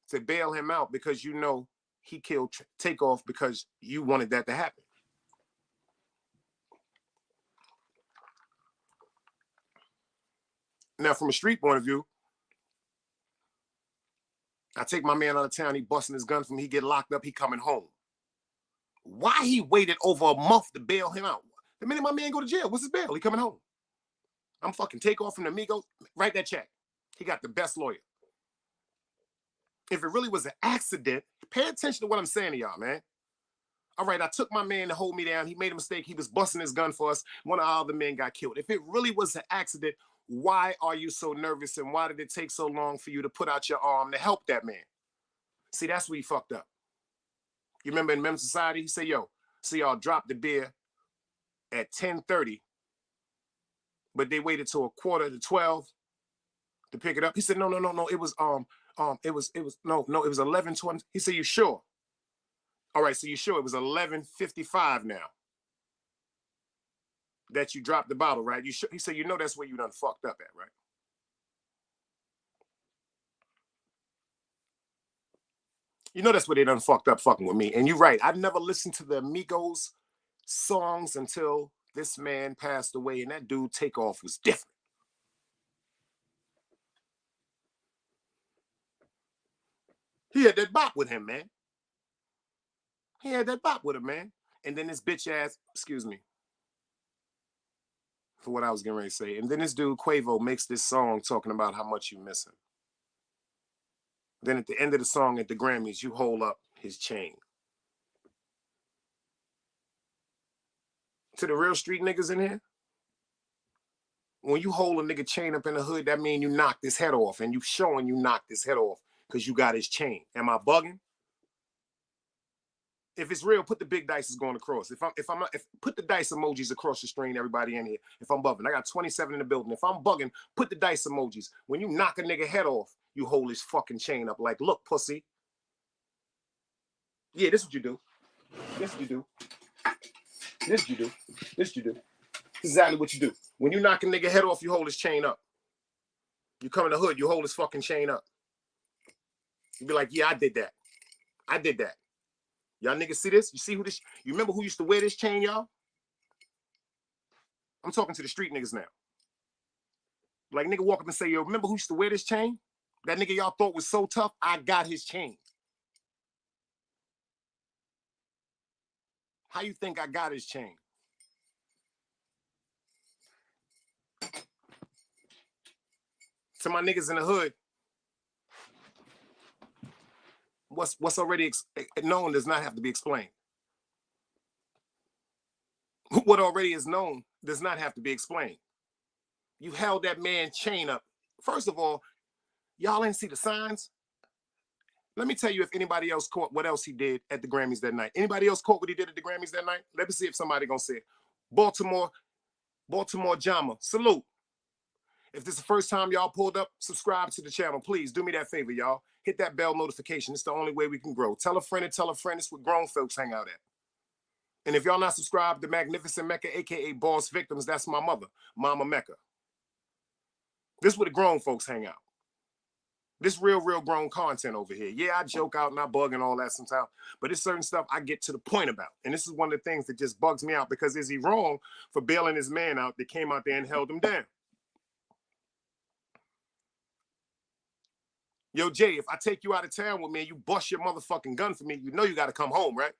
to bail him out because you know he killed Takeoff because you wanted that to happen? Now, from a street point of view, I take my man out of town, he busting his gun from me, he get locked up, he coming home. Why he waited over a month to bail him out? The minute my man go to jail, what's his bail? He coming home. I'm fucking Takeoff from the Migos. Write that check. He got the best lawyer. If it really was an accident, pay attention to what I'm saying to y'all, man. All right, I took my man to hold me down. He made a mistake. He was busting his gun for us. One of our other men got killed. If it really was an accident, why are you so nervous and why did it take so long for you to put out your arm to help that man? See, that's where he fucked up. You remember in Men's Society, he said, yo, so y'all dropped the beer at 10:30, but they waited till 11:45 to pick it up. He said, no. It was it was 11:20. He said, you sure? All right, so you sure it was 11:55 now that you dropped the bottle, right? You sure? He said, you know that's where you done fucked up at, right? You know that's where they done fucked up fucking with me. And you're right. I've never listened to the Migos songs until this man passed away, and that dude Takeoff was different. He had that bop with him, man. He had that bop with him, man. And then this bitch ass, excuse me for what I was getting ready to say. And then this dude Quavo makes this song talking about how much you miss him. Then at the end of the song at the Grammys, you hold up his chain. To the real street niggas in here, when you hold a nigga chain up in the hood, that means you knocked his head off, and you showing you knocked his head off because you got his chain. Am I bugging? If it's real, put the big dice is going across. If put the dice emojis across the screen, everybody in here. If I'm bugging, I got 27 in the building. If I'm bugging, put the dice emojis. When you knock a nigga head off, you hold his fucking chain up like, look, pussy. Yeah, this is what you do. This is what you do. This is what you do. This is what you do. This is exactly what you do. When you knock a nigga head off, you hold his chain up. You come in the hood, you hold his fucking chain up. You be like, yeah, I did that. I did that. Y'all niggas see this? You see who this? You remember who used to wear this chain, y'all? I'm talking to the street niggas now. Like, nigga walk up and say, yo, remember who used to wear this chain? That nigga y'all thought was so tough, I got his chain. How you think I got his chain? To my niggas in the hood, what's already known does not have to be explained. What already is known does not have to be explained. You held that man chain up. First of all, y'all ain't see the signs. Let me tell you if anybody else caught what else he did at the Grammys that night. Anybody else caught what he did at the Grammys that night? Let me see if somebody gonna say it. Baltimore Jama, salute. If this is the first time y'all pulled up, subscribe to the channel. Please do me that favor, y'all. Hit that bell notification. It's the only way we can grow. Tell a friend and tell a friend. It's where grown folks hang out at. And if y'all not subscribed to Magnificent Mecca, aka Boss Victims, that's my mother, Mama Mecca. This is where the grown folks hang out. This real grown content over here. Yeah, I joke out and I bug and all that sometimes, but it's certain stuff I get to the point about. And this is one of the things that just bugs me out, because is he wrong for bailing his man out that came out there and held him down? Yo, Jay, if I take you out of town with me and you bust your motherfucking gun for me, you know you got to come home, right?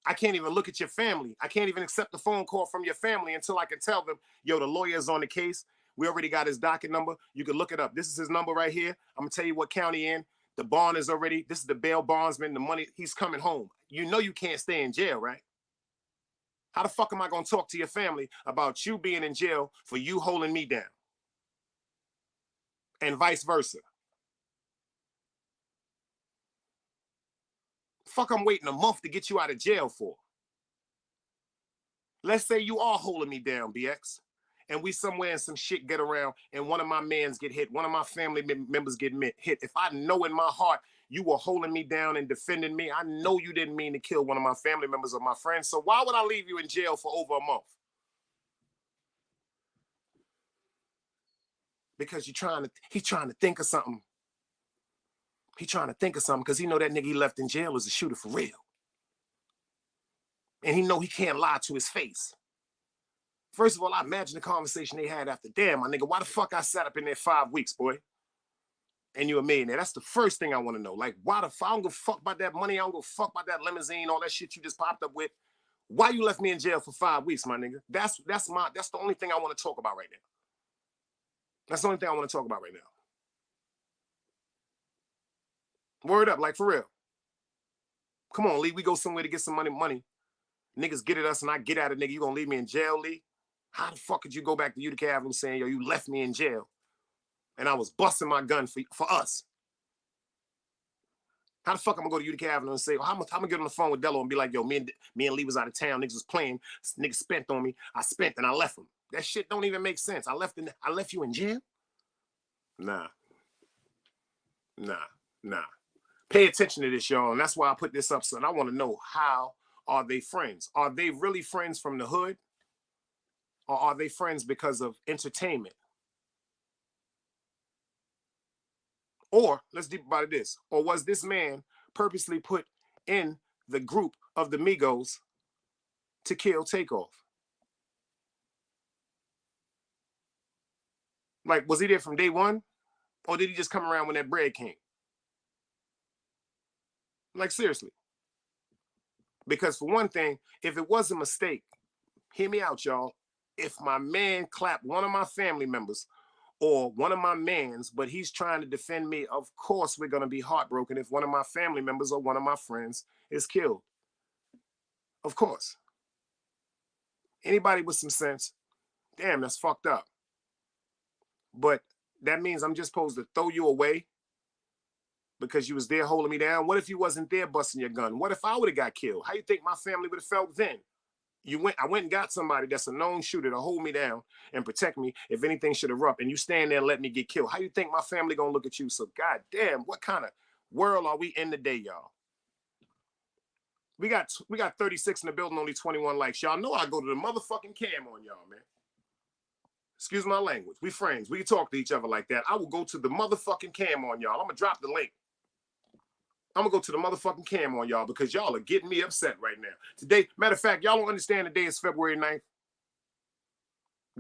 I can't even look at your family. I can't even accept a phone call from your family until I can tell them, yo, the lawyer's on the case. We already got his docket number. You can look it up. This is his number right here. I'm going to tell you what county in. The bond is already, this is the bail bondsman, the money, he's coming home. You know you can't stay in jail, right? How the fuck am I going to talk to your family about you being in jail for you holding me down? And vice versa. Fuck, I'm waiting a month to get you out of jail for. Let's say you are holding me down, BX, and we somewhere and some shit get around and one of my mans get hit, one of my family members get hit. If I know in my heart you were holding me down and defending me, I know you didn't mean to kill one of my family members or my friends, so why would I leave you in jail for over a month? Because he's trying to think of something. He's trying to think of something because he know that nigga he left in jail is a shooter for real. And he know he can't lie to his face. First of all, I imagine the conversation they had after, damn, my nigga, why the fuck I sat up in there 5 weeks, boy? And you a millionaire. That's the first thing I want to know. Like, why the fuck? I don't give a fuck about that money. I don't give a fuck about that limousine, all that shit you just popped up with. Why you left me in jail for 5 weeks, my nigga? That's the only thing I want to talk about right now. That's the only thing I want to talk about right now. Word up, like for real. Come on, Lee, we go somewhere to get some money. Niggas get at us and I get at it, nigga. You gonna leave me in jail, Lee? How the fuck could you go back to Utica Avenue saying, yo, you left me in jail and I was busting my gun for us? How the fuck I'm gonna go to Utica Avenue and say, well, I'm gonna get on the phone with Dello and be like, yo, me and Lee was out of town, niggas was playing, niggas spent on me, I spent and I left him. That shit don't even make sense. I left you in jail? Nah. Pay attention to this, y'all, and that's why I put this up, son. I want to know, how are they friends? Are they really friends from the hood? Or are they friends because of entertainment? Or, let's deep about this, or was this man purposely put in the group of the Migos to kill Takeoff? Like, was he there from day one? Or did he just come around when that bread came? Like, seriously. Because for one thing, if it was a mistake, hear me out, y'all. If my man clapped one of my family members or one of my mans, but he's trying to defend me, of course we're going to be heartbroken if one of my family members or one of my friends is killed. Of course. Anybody with some sense, damn, that's fucked up. But that means I'm just supposed to throw you away because you was there holding me down? What if you wasn't there busting your gun? What if I would have got killed? How you think my family would have felt then? I went and got somebody that's a known shooter to hold me down and protect me if anything should erupt, and you stand there and let me get killed. How you think my family gonna look at you? So goddamn, what kind of world are we in today, y'all? We got 36 in the building, only 21 likes. Y'all know I go to the motherfucking cam on y'all, man. Excuse my language. We friends. We can talk to each other like that. I will go to the motherfucking cam on y'all. I'm gonna drop the link. I'm gonna go to the motherfucking cam on y'all because y'all are getting me upset right now. Today, matter of fact, y'all don't understand today is February 9th.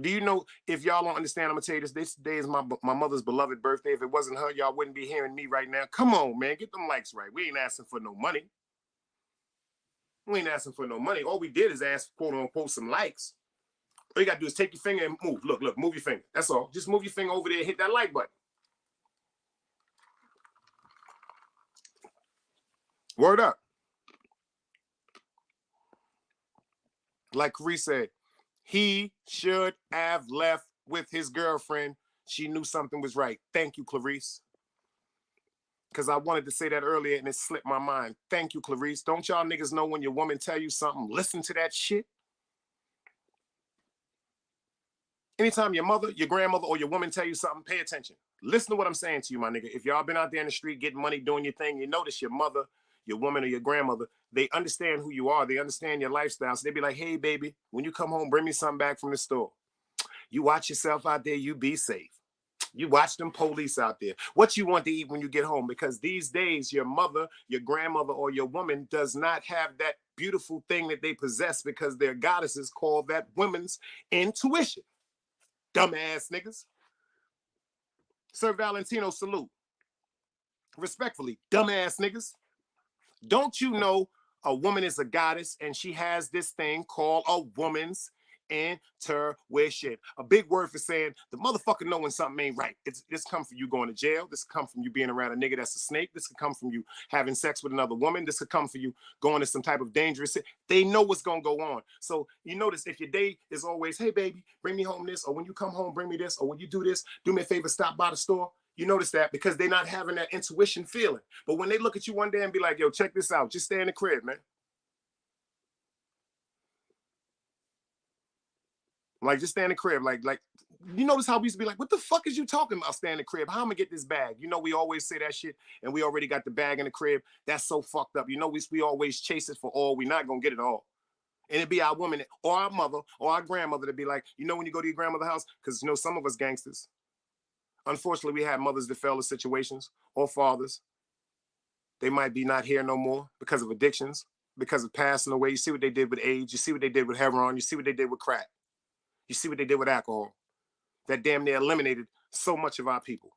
Do you know, if y'all don't understand, I'm gonna tell you this day is my mother's beloved birthday. If it wasn't her, y'all wouldn't be hearing me right now. Come on, man, get them likes right. We ain't asking for no money. We ain't asking for no money. All we did is ask, quote unquote, some likes. All you gotta do is take your finger and move. Look, move your finger. That's all. Just move your finger over there and hit that like button. Word up. Like Clarice said, he should have left with his girlfriend. She knew something was right. Thank you, Clarice. Because I wanted to say that earlier and it slipped my mind. Thank you, Clarice. Don't y'all niggas know when your woman tell you something, listen to that shit? Anytime your mother, your grandmother, or your woman tell you something, pay attention. Listen to what I'm saying to you, my nigga. If y'all been out there in the street getting money, doing your thing, you notice your mother, your woman, or your grandmother, they understand who you are. They understand your lifestyle. So they be like, hey, baby, when you come home, bring me something back from the store. You watch yourself out there, you be safe. You watch them police out there. What you want to eat when you get home? Because these days, your mother, your grandmother, or your woman does not have that beautiful thing that they possess because their goddesses call that women's intuition. Dumbass niggas. Sir Valentino, salute. Respectfully, dumbass niggas. Don't you know a woman is a goddess and she has this thing called a woman's Intuition. A big word for saying the motherfucker know when something ain't right. This come from you going to jail. This come from you being around a nigga that's a snake. This could come from you having sex with another woman. This could come from you going to some type of dangerous. They know what's gonna go on. So you notice if your day is always, hey baby, bring me home this, or when you come home, bring me this, or when you do this, do me a favor, stop by the store. You notice that because they're not having that intuition feeling. But when they look at you one day and be like, yo, check this out, just stay in the crib, man. Like, just stay in the crib. Like, you notice how we used to be like, what the fuck is you talking about, stay in the crib? How am I gonna get this bag? You know, we always say that shit, and we already got the bag in the crib. That's so fucked up. You know, we always chase it for all. We're not gonna get it all. And it'd be our woman or our mother or our grandmother to be like, you know, when you go to your grandmother's house, because, you know, some of us gangsters, unfortunately, we have mothers that fell in situations, or fathers. They might be not here no more because of addictions, because of passing away. You see what they did with AIDS. You see what they did with heroin. You see what they did with crack. You see what they did with alcohol. That damn near eliminated so much of our people.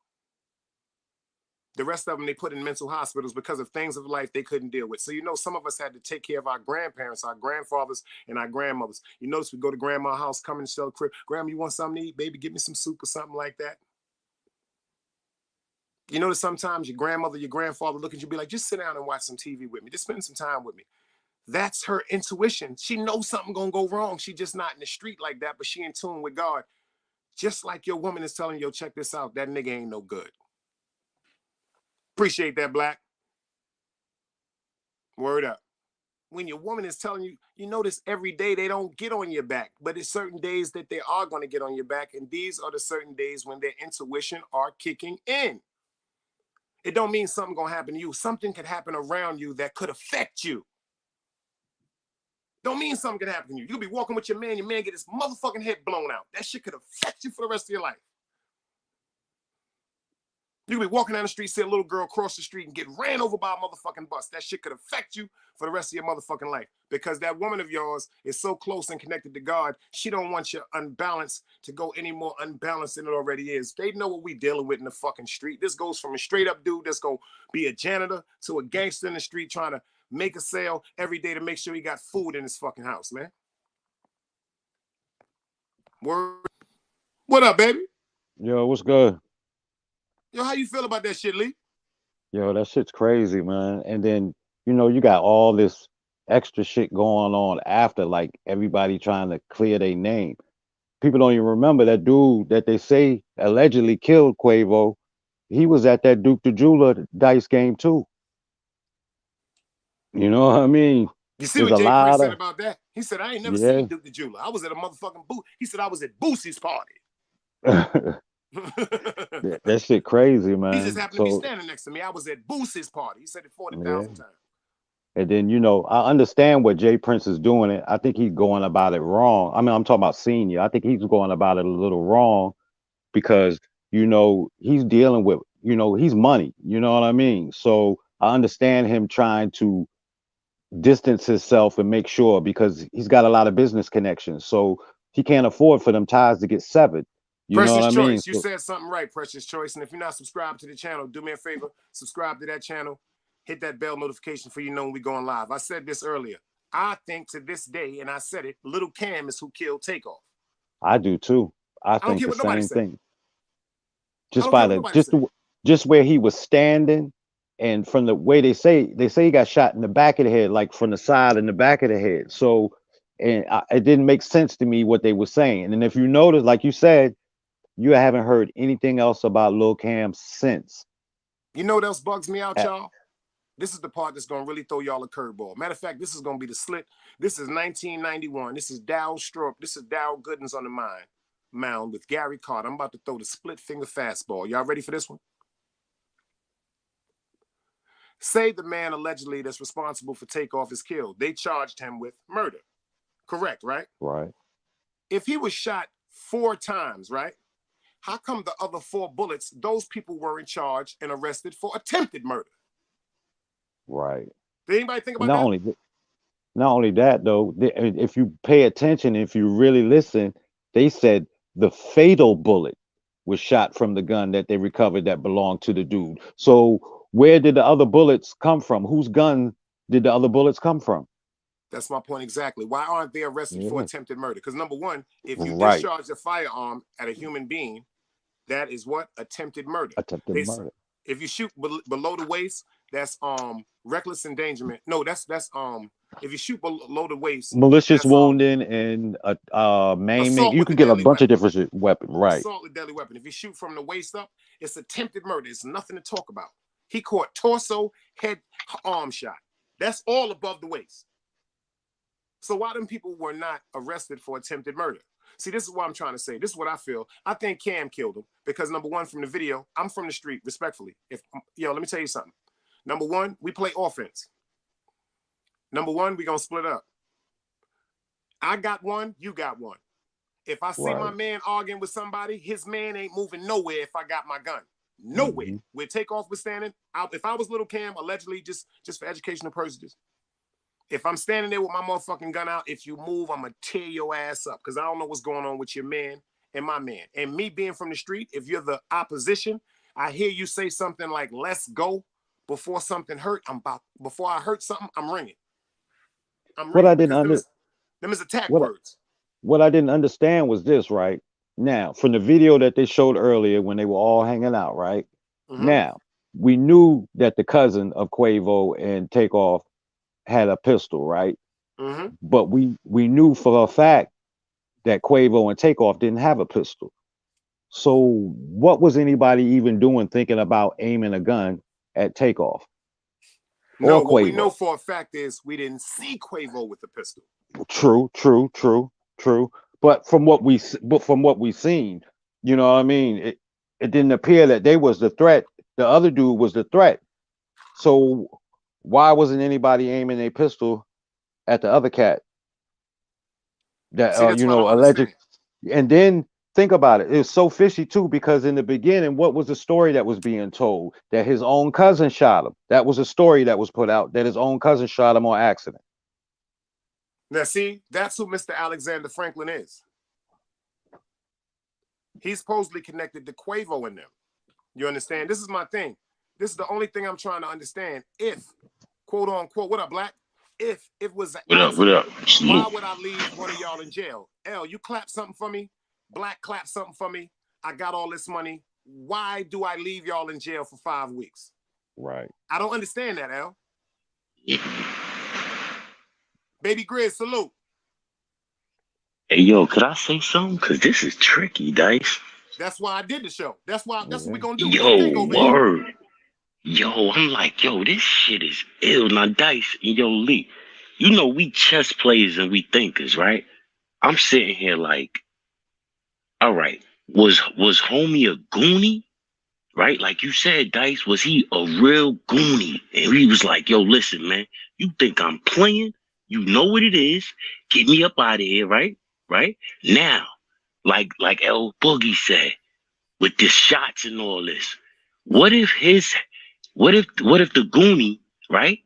The rest of them they put in mental hospitals because of things of life they couldn't deal with. So, you know, some of us had to take care of our grandparents, our grandfathers, and our grandmothers. You notice we go to grandma's house, come and sell the crib. Grandma, you want something to eat? Baby, give me some soup or something like that. You notice sometimes your grandmother, your grandfather look at you, be like, just sit down and watch some TV with me. Just spend some time with me. That's her intuition. She knows something gonna go wrong. She just not in the street like that, but she in tune with God. Just like your woman is telling you, yo, check this out. That nigga ain't no good. Appreciate that, Black. Word up. When your woman is telling you, you notice every day they don't get on your back, but it's certain days that they are going to get on your back. And these are the certain days when their intuition are kicking in. It don't mean something going to happen to you. Something could happen around you that could affect you. Don't mean something could happen to you. You'll be walking with your man get his motherfucking head blown out. That shit could affect you for the rest of your life. You could be walking down the street, see a little girl cross the street and get ran over by a motherfucking bus. That shit could affect you for the rest of your motherfucking life because that woman of yours is so close and connected to God. She don't want your unbalance to go any more unbalanced than it already is. They know what we dealing with in the fucking street. This goes from a straight up dude that's going to be a janitor to a gangster in the street trying to make a sale every day to make sure he got food in his fucking house, man. Word. What up, baby? Yo, what's good? Yo, how you feel about that shit, Lee? Yo, that shit's crazy, man. And then, you know, you got all this extra shit going on after, like everybody trying to clear their name. People don't even remember that dude that they say allegedly killed Quavo. He was at that Duke the Jeweler dice game too. You know what I mean? You see There's what a Jay Prince lot said of, about that? He said, I ain't never yeah. seen Duke the Jeweler. I was at a motherfucking booth. He said, I was at Boosie's party. That shit crazy, He just man. happened to be So, standing next to me. I was at Boosie's party. He said it yeah. 40,000 times. And then, you know, I understand what Jay Prince is doing. It. I think he's going about it wrong. I mean, I'm talking about Senior. I think he's going about it a little wrong because, you know, he's dealing with, you know, he's money. You know what I mean? So I understand him trying to distance himself and make sure because he's got a lot of business connections. So he can't afford for them ties to get severed. You know what Precious I mean? Choice. You So said something right, Precious Choice. And if you're not subscribed to the channel, do me a favor, subscribe to that channel. Hit that bell notification for you know when we're going live. I said this earlier. I think to this day, and I said it, Little Cam is who killed Takeoff. I do too. I I don't think care the what nobody same say. thing. I Just don't care by what the nobody say. just where he was standing and from the way they say he got shot in the back of the head, like from the side and the back of the head. So it didn't make sense to me what they were saying. And if you notice, like you said, you haven't heard anything else about Lil Cam since. You know what else bugs me out, Uh, y'all? This is the part that's going to really throw y'all a curveball. Matter of fact, this is going to be the slit. This is 1991. This is Dow Strop. This is Dow Goodens on the mound with Gary Carter. I'm about to throw the split finger fastball. Y'all ready for this one? Say the man allegedly that's responsible for Takeoff is killed. They charged him with murder. Correct, right? right. If he was shot 4 times, right? How come the other 4 bullets, those people were in charge and arrested for attempted murder? Right. Did anybody think And about that? not only that though, if you pay attention, if you really listen, they said the fatal bullet was shot from the gun that they recovered that belonged to the dude. So where did the other bullets come from? Whose gun did the other bullets come from? That's my point exactly. Why aren't they arrested for Yeah. attempted murder? Because number one, if you Right. discharge a firearm at a human being, that is what? Attempted murder. Attempted murder. If you shoot below the waist, that's reckless endangerment. No, that's if you shoot below the waist, Malicious that's, wounding and maiming. assault You with can a get a deadly bunch of weapon. different weapons. Right. Assault with deadly weapon. If you shoot from the waist up, it's attempted murder. It's nothing to talk about. He caught torso, head, arm shot. That's all above the waist. So why them people were not arrested for attempted murder? See, this is what I'm trying to say. This is what I feel. I think Cam killed him because number one, from the video, I'm from the street, respectfully. Let me tell you something. Number one, we play offense. Number one, we gonna split up. I got one, you got one. If I see my man arguing with somebody, his man ain't moving nowhere if I got my gun. Nowhere. Where Takeoff was standing, if I was little Cam, allegedly, just for educational purposes, if I'm standing there with my motherfucking gun out, if you move, I'm going to tear your ass up because I don't know what's going on with your man and my man. And me being from the street, if you're the opposition, I hear you say something like, let's go, before something hurt, before I hurt something, I'm ringing. What I didn't understand. Them is attack words. What I didn't understand was this, right? Now, from the video that they showed earlier when they were all hanging out, right? Now, we knew that the cousin of Quavo and Takeoff had a pistol, right? But we knew for a fact that Quavo and Takeoff didn't have a pistol. So what was anybody even doing thinking about aiming a gun at Takeoff? No, what we know for a fact is we didn't see Quavo with the pistol. True. But from what we seen, you know what I mean? It didn't appear that they was the threat. The other dude was the threat. So why wasn't anybody aiming a pistol at the other cat? That alleged. And then think about it. It's so fishy too, because in the beginning, what was the story that was being told? That his own cousin shot him. That was a story that was put out, that his own cousin shot him on accident. Now, see, that's who Mr. Alexander Franklin is. He's supposedly connected to Quavo and them. You understand? This is my thing. This is the only thing I'm trying to understand. If, quote unquote, what up, Black? If it was, what up? Why would I leave one of y'all in jail? L, you clap something for me. Black, clap something for me. I got all this money. Why do I leave y'all in jail for 5 weeks? Right. I don't understand that, L. Baby Grizz, salute. Hey, yo, could I say something? Because this is tricky, Dice. That's why I did the show. That's what we're going to do. Yo, word. Yo, I'm like, yo, this shit is ill. Now, Dice and yo, Lee, you know we chess players and we thinkers, right? I'm sitting here like, all right, was homie a goonie? Right? Like you said, Dice, was he a real goonie? And he was like, yo, listen, man, you think I'm playing? You know what it is. Get me up out of here, right? Right? Now, like L Boogie said, with the shots and all this, what if the goonie, right?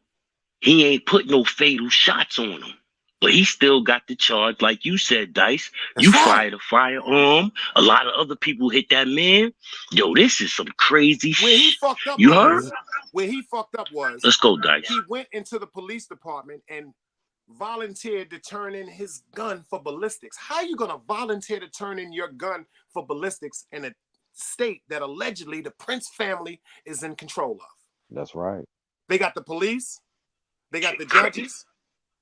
He ain't put no fatal shots on him. But he still got the charge, like you said, Dice. You fired a firearm. A lot of other people hit that man. Yo, this is some crazy shit. Where he fucked up you heard? Where he fucked up was, let's go, Dice. He went into the police department and volunteered to turn in his gun for ballistics. How are you going to volunteer to turn in your gun for ballistics in a state that allegedly the Prince family is in control of? That's right. They got the police. They got the judges.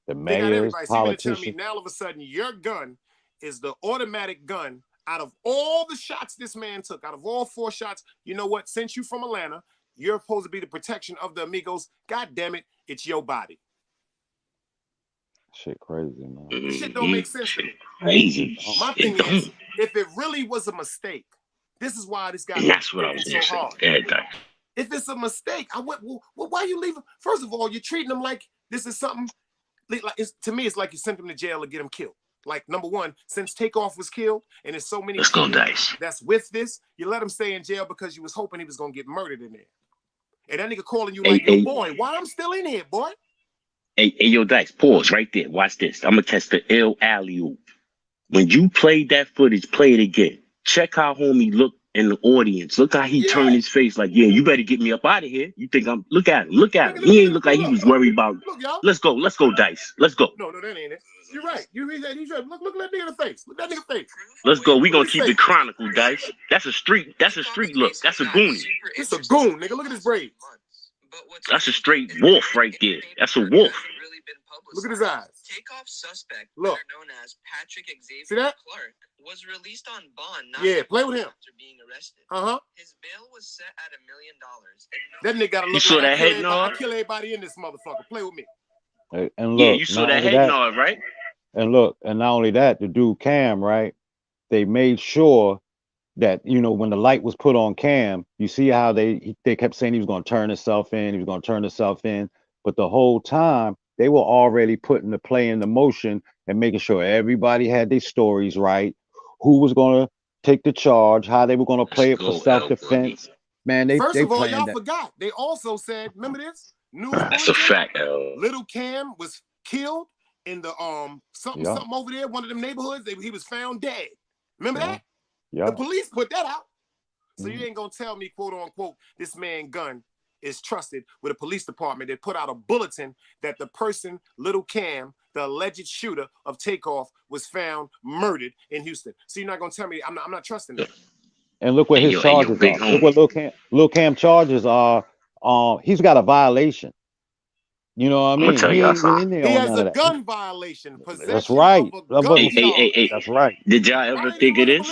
The mayors, politicians. So you're tell me now all of a sudden your gun is the automatic gun out of all the shots this man took, out of all 4 shots. You know what? Since you from Atlanta, you're supposed to be the protection of the Amigos. God damn it, it's your body. Shit crazy, man. This shit don't make sense to me. Crazy. My thing is, if it really was a mistake, this is why this guy that's what I was so hard. If it's a mistake, I went, well, why you leaving? First of all, you're treating him like this is something. Like to me, it's like you sent him to jail to get him killed. Like, number one, since Takeoff was killed, and there's so many people that's with this, you let him stay in jail because you was hoping he was gonna get murdered in there. And that nigga calling you yo, boy, why I'm still in here, boy? Hey, yo, Dice, pause right there. Watch this. I'm gonna test the ill alley-oop. When you played that footage, play it again. Check how homie looked in the audience. Look how he turned his face like, yeah, you better get me up out of here. You think I'm, look at him, look at him. He ain't look like he was worried about, y'all. Let's go, Dice. Let's go. No, that ain't it. You're right. He's right. Look at that nigga in the face. Look at that nigga face. Let's go. We gonna keep it chronicle, Dice. That's a street look. That's a goonie. It's a goon, nigga. Look at his braids. That's a straight wolf right there. That's a wolf. Look at his eyes. Takeoff suspect, look, known as Patrick Xavier see that? Clark, was released on bond. Play with him. After being arrested. His bail was set at $1 million. That nigga got to look. You saw that head nod? I kill everybody in this motherfucker. Play with me. And look, you saw that head nod, right? And look, and not only that, the dude Cam, right? They made sure that, you know, when the light was put on Cam, you see how they kept saying he was going to turn himself in, but the whole time they were already putting the play into motion and making sure everybody had their stories right, who was going to take the charge, how they were going to play it for self-defense. Man, First of all, y'all forgot. They also said, remember this? News That's a fact, Little Cam was killed in the something over there, one of them neighborhoods. He was found dead. Remember that? Yeah. The police put that out. So you ain't gonna tell me, quote unquote, this man gun is trusted with a police department that put out a bulletin that the person, Little Cam, the alleged shooter of Takeoff, was found murdered in Houston. So you're not gonna tell me I'm not trusting that. And look what his charges are. Look what Lil Cam charges are. He's got a violation. You know what I mean? He has a gun violation. That's right. Hey. That's right. Did y'all ever think of this?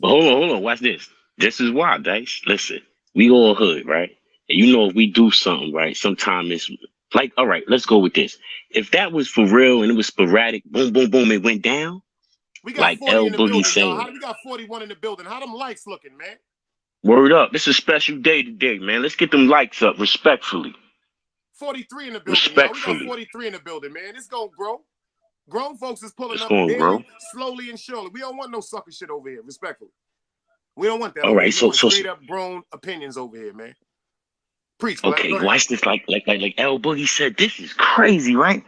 Hold on. Watch this. This is why, Dice. Listen, we all hood, right? And you know, if we do something, right, sometimes it's like, all right, let's go with this. If that was for real and it was sporadic, boom, boom, boom, it went down. We got like 40 in the building, saying, how do we got 41 in the building? How them likes looking, man? Word up. This is a special day today, man. Let's get them likes up respectfully. 43 in the building, y'all. We got 43 in the building, man. It's gonna grow. Grown folks is pulling up daily, slowly and surely. We don't want no sucker shit over here, respectfully. We don't want that. All right, so straight up grown opinions over here, man. Preach. Okay, watch this. Like L Boogie said, this is crazy, right?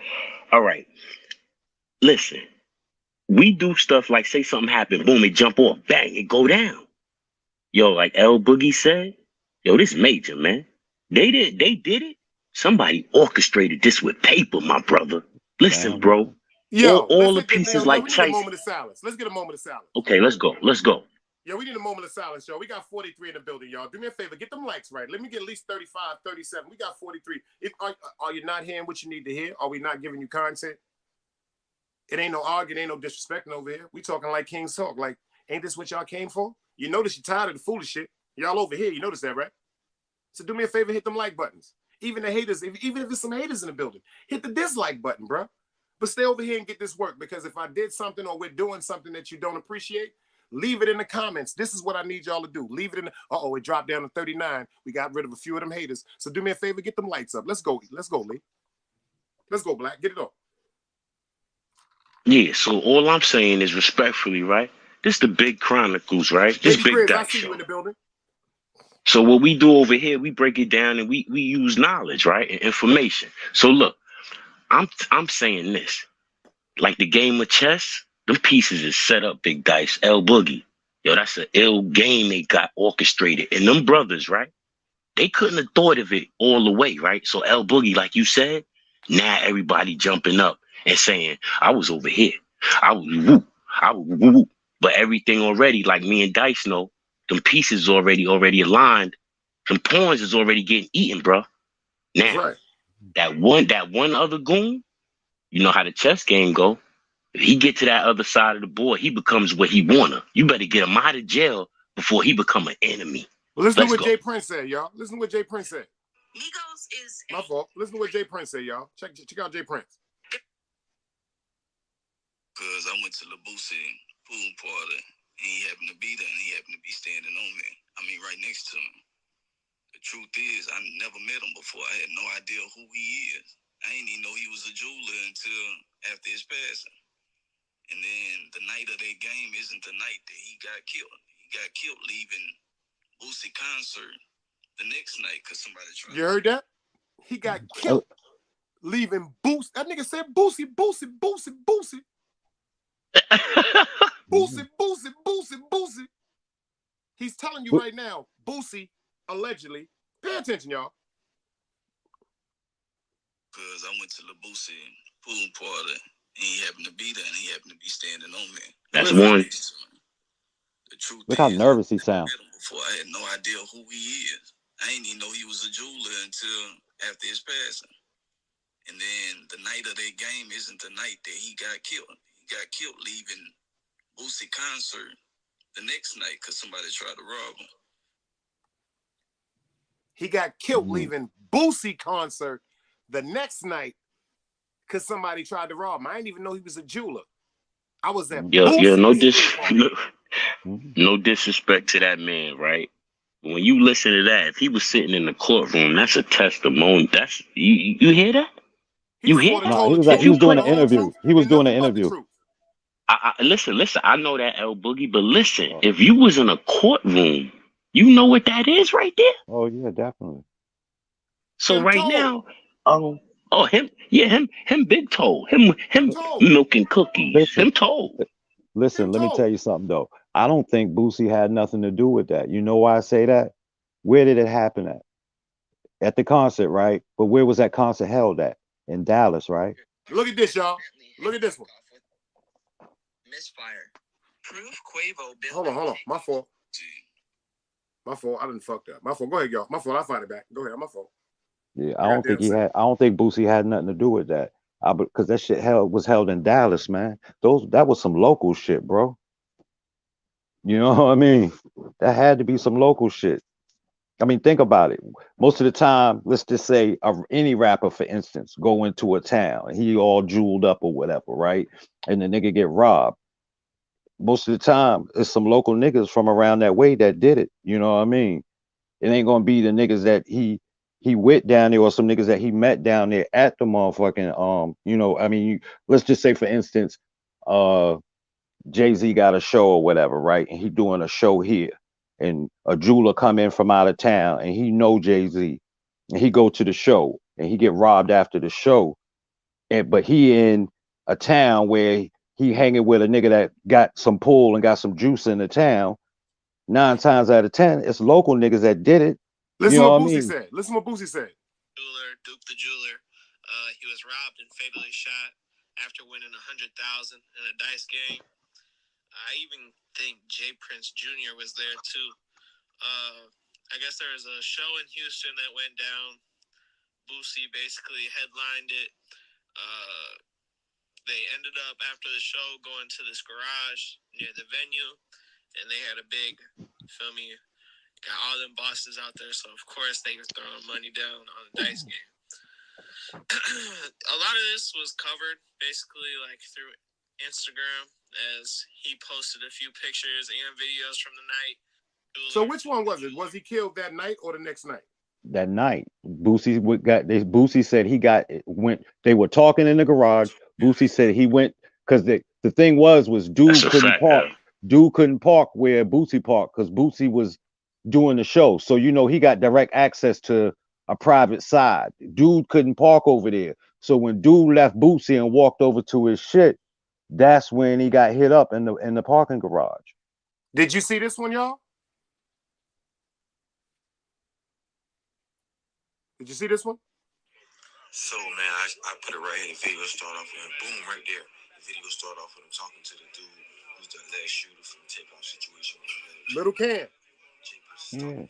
All right. Listen, we do stuff like say something happened, boom, it jump off, bang, it go down. Yo, like L Boogie said, yo, this major, man. They did it. Somebody orchestrated this with paper, my brother. Listen, bro. Yo, all the pieces like Chase. Let's get a moment of silence. Okay, let's go. Yo, we need a moment of silence, y'all. We got 43 in the building, y'all. Do me a favor, get them likes right. Let me get at least 35, 37. We got 43. Are you not hearing what you need to hear? Are we not giving you content? It ain't no arguing, ain't no disrespecting over here. We talking like Kings talk. Like, ain't this what y'all came for? You notice you're tired of the foolish shit. Y'all over here, you notice that, right? So do me a favor, hit them like buttons. Even the haters, even if there's some haters in the building, hit the dislike button, bro. But stay over here and get this work, because if I did something or we're doing something that you don't appreciate, leave it in the comments. This is what I need y'all to do. Leave it in the, it dropped down to 39. We got rid of a few of them haters. So do me a favor, get them lights up. Let's go, Lee. Let's go, Black. Get it on. Yeah, so all I'm saying is respectfully, right? This the Big Chronicles, right? This Baby Big Grizz, I Dice see show. You in the building. So what we do over here, we break it down and we use knowledge, right? And information. So look, I'm saying this. Like the game of chess, them pieces is set up, Big Dice, L Boogie. Yo, that's an ill game they got orchestrated. And them brothers, right? They couldn't have thought of it all the way, right? So L Boogie, like you said, now everybody jumping up and saying, I was over here. I was woo. But everything already, like me and Dice know, them pieces already aligned. Them pawns is already getting eaten, bro. Now, that one other goon, you know how the chess game go. If he get to that other side of the board, he becomes what he wanna. You better get him out of jail before he become an enemy. Well, listen to what Jay Prince said, y'all. Listen to what Jay Prince said. Migos is my fault. Listen to what Jay Prince said, y'all. Check out Jay Prince. Because I went to the Boosie pool party, and he happened to be there, and he happened to be standing on me. I mean, right next to him. The truth is, I never met him before. I had no idea who he is. I didn't even know he was a jeweler until after his passing. And then the night of that game isn't the night that he got killed. He got killed leaving Boosie concert the next night because somebody tried. You heard that? He got killed leaving Boosie. That nigga said Boosie. Boosie. Boosie. He's telling you right now, Boosie, allegedly, pay attention, y'all. Because I went to the Boosie pool party, and he happened to be there, and he happened to be standing on me. That's one. The truth Look how nervous he sounds. Before I had no idea who he is. I didn't even know he was a jeweler until after his passing. And then the night of that game isn't the night that he got killed. He got killed leaving Boosie concert the next night because somebody tried to rob him. He got killed leaving Boosie concert the next night because somebody tried to rob him. I didn't even know he was a jeweler. I was at no disrespect to that man, right? When you listen to that, if he was sitting in the courtroom, that's a testimony. That's you hear that? You hear that? No, he was doing an interview. He was doing an interview. Listen. I know that L Boogie, but listen, if you was in a courtroom, you know what that is right there. Oh yeah, definitely. So right now, him Big Toe, him milking cookies, him Toe. Listen, let me tell you something though. I don't think Boosie had nothing to do with that. You know why I say that? Where did it happen at? At the concert, right? But where was that concert held at? In Dallas, right? Look at this, y'all. Look at this one. Misfire. Proof Quavo. Hold on. My fault. I didn't fuck that. My fault. Go ahead, y'all. My fault. I'll fight it back. Go ahead. My fault. Yeah, I don't think Boosie had nothing to do with that. Because that shit was held in Dallas, man. That was some local shit, bro. You know what I mean? That had to be some local shit. I mean, think about it. Most of the time, let's just say any rapper, for instance, go into a town and he all jeweled up or whatever, right? And the nigga get robbed. Most of the time, it's some local niggas from around that way that did it. You know what I mean? It ain't gonna be the niggas that he with down there or some niggas that he met down there at the motherfucking you know, I mean, let's just say for instance, Jay-Z got a show or whatever, right? And he doing a show here. And a jeweler come in from out of town and he know Jay-Z. And he go to the show and he get robbed after the show. But he in a town where he hanging with a nigga that got some pull and got some juice in the town. 9 times out of 10, it's local niggas that did it. Listen what Boosie said. Listen what Boosie said. Duke the jeweler. He was robbed and fatally shot after winning $100,000 in a dice game. I even think Jay Prince Jr. was there too. I guess there was a show in Houston that went down. Boosie basically headlined it. They ended up after the show going to this garage near the venue, and they had a big, got all them bosses out there. So of course they were throwing money down on the dice game. A lot of this was covered basically like through Instagram, as he posted a few pictures and videos from the night. So which one was it? Was he killed that night or the next night? That night, Boosie said they were talking in the garage. Boosie said he went because the thing was dude couldn't park. Dude couldn't park where Boosie parked because Boosie was doing the show. So you know he got direct access to a private side. Dude couldn't park over there. So when dude left Boosie and walked over to his shit, that's when he got hit up in the parking garage. Did you see this one, y'all? Did you see this one? So, man, I put it right here. The video start off and boom, right there. The video start off with him talking to the dude who's the last shooter from the takeoff situation. Little Cam. Yeah.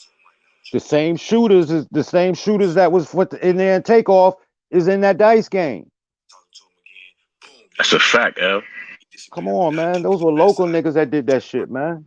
The same shooters that was in there in takeoff is in that dice game. That's a fact, L. Come on, man. Those were local niggas that did that shit, man.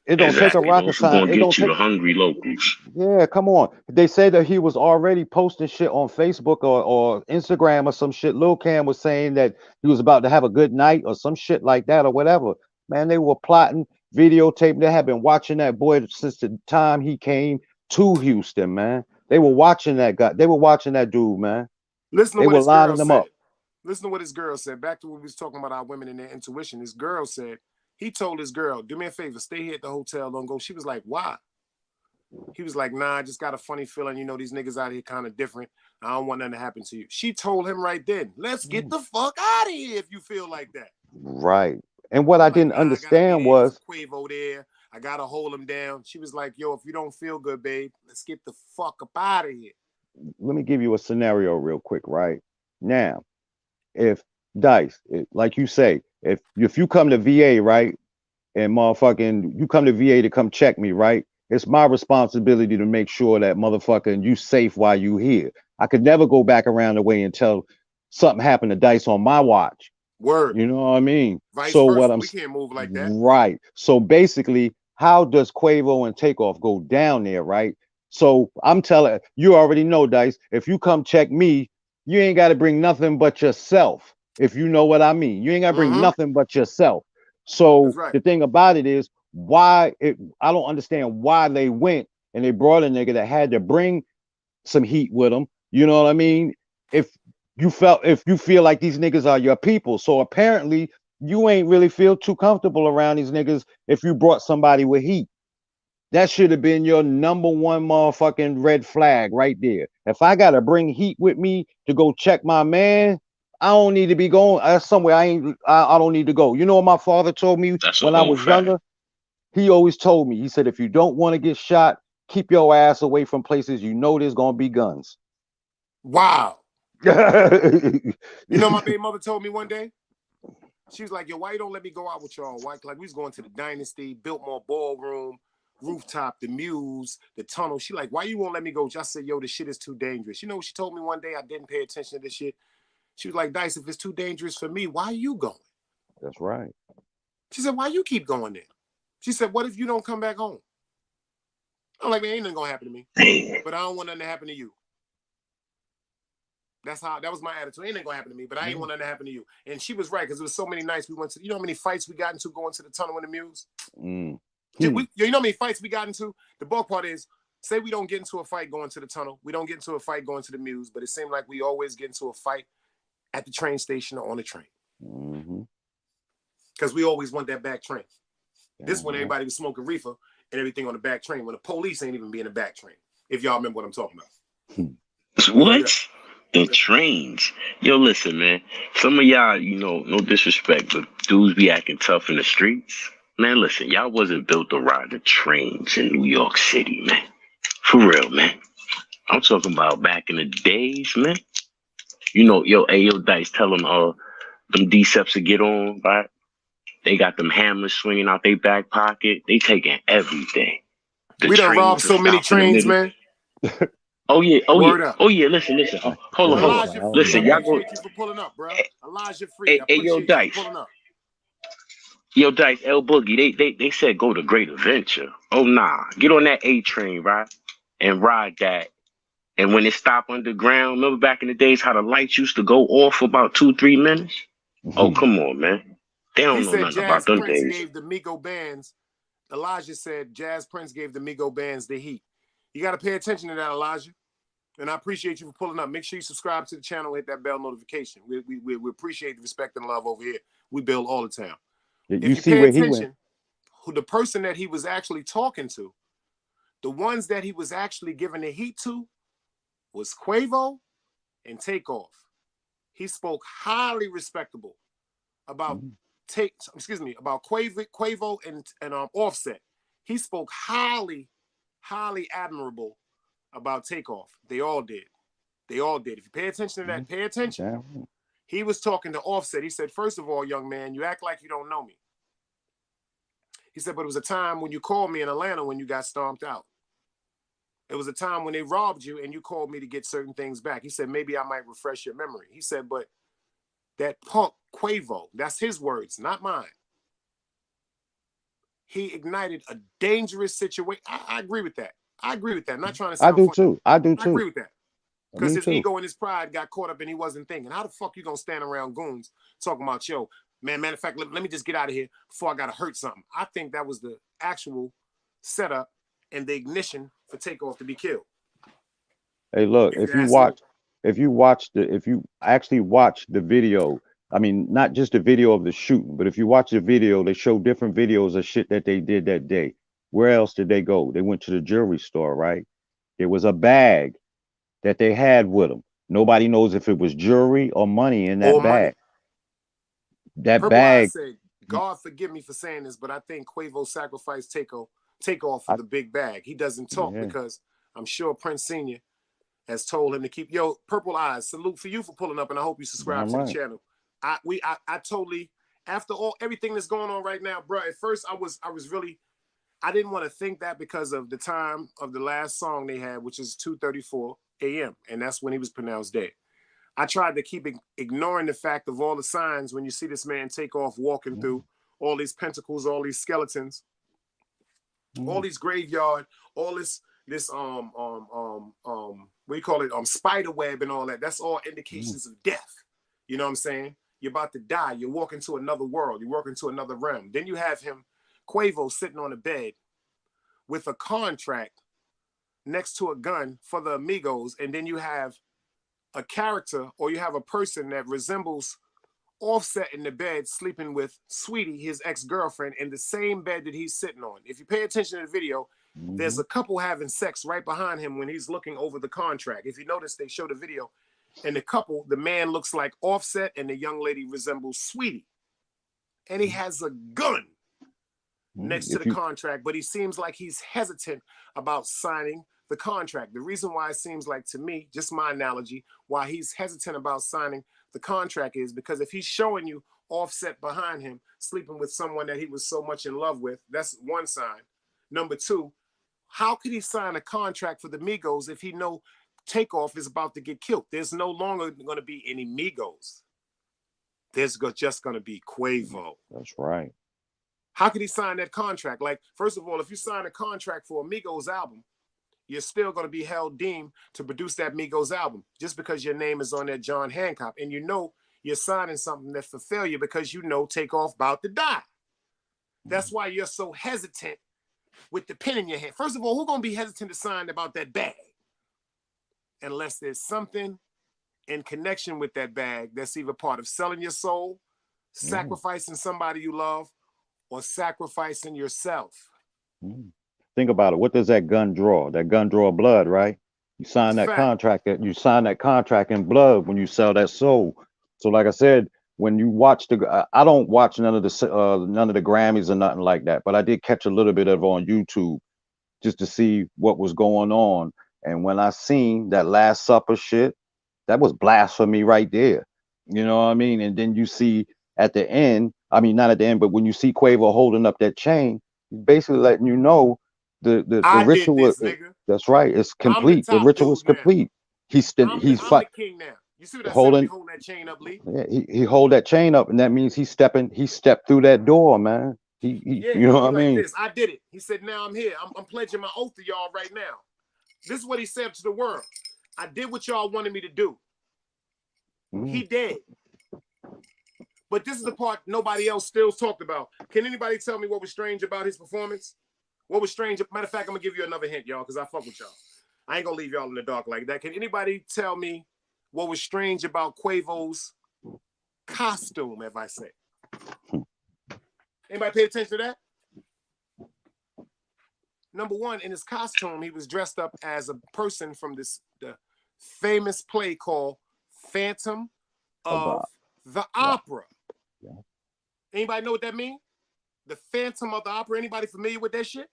It don't take a rocket science. It don't take the hungry locals. Yeah, come on. They say that he was already posting shit on Facebook or Instagram or some shit. Lil Cam was saying that he was about to have a good night or some shit like that or whatever. Man, they were plotting, videotaping. They had been watching that boy since the time he came to Houston, man. They were watching that guy. They were watching that dude, man. Listen to what his girl said. Listen to what his girl said. Back to what we was talking about our women and their intuition. His girl said, he told his girl, do me a favor, stay here at the hotel, don't go. She was like, why? He was like, nah, I just got a funny feeling. You know, these niggas out here kind of different. I don't want nothing to happen to you. She told him right then, let's get the fuck out of here if you feel like that. Right. And what I didn't understand was Quavo there. I gotta hold him down. She was like, yo, if you don't feel good, babe, let's get the fuck up out of here. Let me give you a scenario real quick, right? Now, if Dice, like you say, if you come to VA, right, and motherfucking you come to VA to come check me, right? It's my responsibility to make sure that motherfucking you safe while you here. I could never go back around the way and tell something happened to Dice on my watch. Word. You know what I mean? Vice So versa. what I'm We can't move like that. right. So basically, how does Quavo and Takeoff go down there, right? So I'm telling you already know, Dice, if you come check me, you ain't got to bring nothing but yourself. If you know what I mean, you ain't got to bring nothing but yourself. So That's right. the thing about it is I don't understand why they went and they brought a nigga that had to bring some heat with them. You know what I mean? If you feel like these niggas are your people. So apparently you ain't really feel too comfortable around these niggas if you brought somebody with heat. That should have been your number one motherfucking red flag right there. If I gotta bring heat with me to go check my man, I don't need to be going. That's somewhere I don't need to go. You know what my father told me when I was younger? He always told me, he said, if you don't want to get shot, keep your ass away from places you know there's gonna be guns. Wow. You know, my baby mother told me one day, she was like, yo, why you don't let me go out with y'all? Why? Like, we was going to the Dynasty, Biltmore Ballroom, Rooftop, the Muse, the Tunnel. She like, why you won't let me go? I said, yo, this shit is too dangerous. You know what she told me one day? I didn't pay attention to this shit. She was like, Dice, if it's too dangerous for me, why are you going? That's right. She said, why you keep going there? She said, what if you don't come back home? I'm like, man, ain't nothing gonna happen to me. But I don't want nothing to happen to you. That was my attitude. Ain't nothing gonna happen to me, but I ain't want nothing to happen to you. And she was right, because there was so many nights we went to, you know how many fights we got into going to the Tunnel and the Muse? You know how many fights we got into? The bulk part is, say we don't get into a fight going to the Tunnel, we don't get into a fight going to the Muse, but it seemed like we always get into a fight at the train station or on the train. Because we always want that back train. This when everybody was smoking reefer and everything on the back train, when the police ain't even be in the back train. If y'all remember what I'm talking about. What? The trains. Yo, listen, man. Some of y'all, you know, no disrespect, but dudes be acting tough in the streets. Man, listen, y'all wasn't built to ride the trains in New York City, man. For real, man. I'm talking about back in the days, man. You know, yo, Dice, tell them, them D-Ceps to get on, right? They got them hammers swinging out their back pocket. They taking everything. We done robbed so many trains, man. Oh yeah, Word up. Listen. Hold on. Elijah Free, Listen, I y'all appreciate you for pulling up, bro. Elijah Free, I appreciate yo, you Dice. for pulling up. Yo, Dice, L Boogie, they said go to Great Adventure. Oh nah, get on that A train, right? And ride that. And when it stopped underground, remember back in the days how the lights used to go off for about 2-3 minutes? Oh, come on, man. They don't know nothing about them days. Prince gave the Migo bands, Elijah said Jazz Prince gave the Migo bands the heat. You got to pay attention to that, Elijah. And I appreciate you for pulling up. Make sure you subscribe to the channel, hit that bell notification. We appreciate the respect and love over here. We build all the time. If you see pay where attention, the person that he was actually talking to, the ones that he was actually giving the heat to was Quavo and Takeoff. He spoke highly respectable about about Quavo and Offset. He spoke highly admirable about Takeoff. They all did. They all did. If you pay attention to that, pay attention. He was talking to Offset. He said, first of all, young man, you act like you don't know me. He said, but it was a time when you called me in Atlanta when you got stomped out. It was a time when they robbed you and you called me to get certain things back. He said, maybe I might refresh your memory. He said, but that punk Quavo, that's his words, not mine. He ignited a dangerous situation. I agree with that. I agree with that. I'm not trying to sound funny. I do too. I agree with that. Because his ego and his pride got caught up and he wasn't thinking, how the fuck you gonna stand around goons talking about, yo, man, matter of fact, let me just get out of here before I gotta hurt something. I think that was the actual setup and the ignition for Takeoff to be killed. Hey, look, if you actually watch the video, I mean, not just the video of the shooting, but if you watch the video, they show different videos of shit that they did that day. Where else did they go? They went to the jewelry store, right? There was a bag that they had with them. Nobody knows if it was jewelry or money in that bag. That Purple bag. Eyes said, God forgive me for saying this, but I think Quavo sacrificed Takeoff for the big bag. He doesn't talk because I'm sure Prince Sr. has told him to keep. Yo, Purple Eyes, salute for you for pulling up, and I hope you subscribe to the channel. I totally, after everything that's going on right now, bro. At first, I was really, I didn't want to think that because of the time of the last song they had, which is 2:34 a.m. and that's when he was pronounced dead. I tried to keep ignoring the fact of all the signs when you see this man take off walking through all these pentacles, all these skeletons, all these graveyard, all this what do you call it? Spider web and all that. That's all indications of death. You know what I'm saying? You're about to die. You're walking to another world. You're walking to another realm. Then you have him, Quavo, sitting on a bed with a contract next to a gun for the Migos, and then you have a character or you have a person that resembles Offset in the bed sleeping with Sweetie, his ex-girlfriend, in the same bed that he's sitting on. If you pay attention to the video, there's a couple having sex right behind him when he's looking over the contract. If you notice, they show the video, and the couple, the man looks like Offset and the young lady resembles Sweetie. And he has a gun next to the contract, but he seems like he's hesitant about signing the contract. The reason why it seems like, to me, just my analogy, why he's hesitant about signing the contract is because if he's showing you Offset behind him sleeping with someone that he was so much in love with, that's one sign. Number two, how could he sign a contract for the Migos if he know Takeoff is about to get killed? There's no longer going to be any Migos. There's just going to be Quavo. That's right. How could he sign that contract? Like, first of all, if you sign a contract for a Migos album, you're still going to be held deemed to produce that Migos album just because your name is on that John Hancock. And you know you're signing something that's for failure because you know Takeoff about to die. That's why you're so hesitant with the pen in your hand. First of all, who's going to be hesitant to sign about that bag? Unless there's something in connection with that bag that's either part of selling your soul, sacrificing somebody you love, or sacrificing yourself. Think about it. What does that gun draw? That gun draw blood, right? You sign that contract. You sign that contract in blood when you sell that soul. So, like I said, when you watch I don't watch none of the Grammys or nothing like that, but I did catch a little bit of it on YouTube just to see what was going on. And when I seen that Last Supper shit, that was blasphemy right there. You know what I mean? And then you see at the end, I mean, not at the end, but when you see Quavo holding up that chain, he's basically letting you know the ritual. That's right. It's complete. The ritual is complete. He's the king now. You see what holding that chain up, Lee? Yeah, he hold that chain up, and that means he stepped through that door, man. You know what I mean? This. I did it. He said, now I'm here. I'm pledging my oath to y'all right now. This is what he said to the world. I did what y'all wanted me to do. He did. But this is the part nobody else still talked about. Can anybody tell me what was strange about his performance? What was strange? Matter of fact, I'm going to give you another hint, y'all, because I fuck with y'all. I ain't going to leave y'all in the dark like that. Can anybody tell me what was strange about Quavo's costume, if I say? Anybody pay attention to that? Number one, in his costume, he was dressed up as a person from the famous play called Phantom of the Opera. Yeah. Anybody know what that means? The Phantom of the Opera. Anybody familiar with that shit?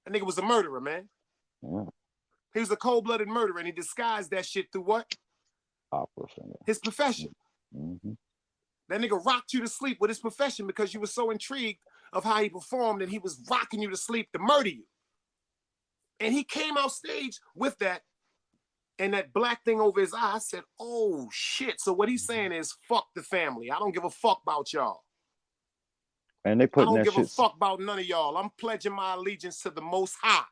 I think it was a murderer, man. Yeah. He was a cold-blooded murderer, and he disguised that shit through what? Opera singer. His profession. That nigga rocked you to sleep with his profession because you were so intrigued of how he performed, and he was rocking you to sleep to murder you. And he came out stage with that, and that black thing over his eye. I said, oh, shit. So what he's saying is, fuck the family. I don't give a fuck about y'all. And they I putting don't that give a shit. fuck about none of y'all. I'm pledging my allegiance to the Most High.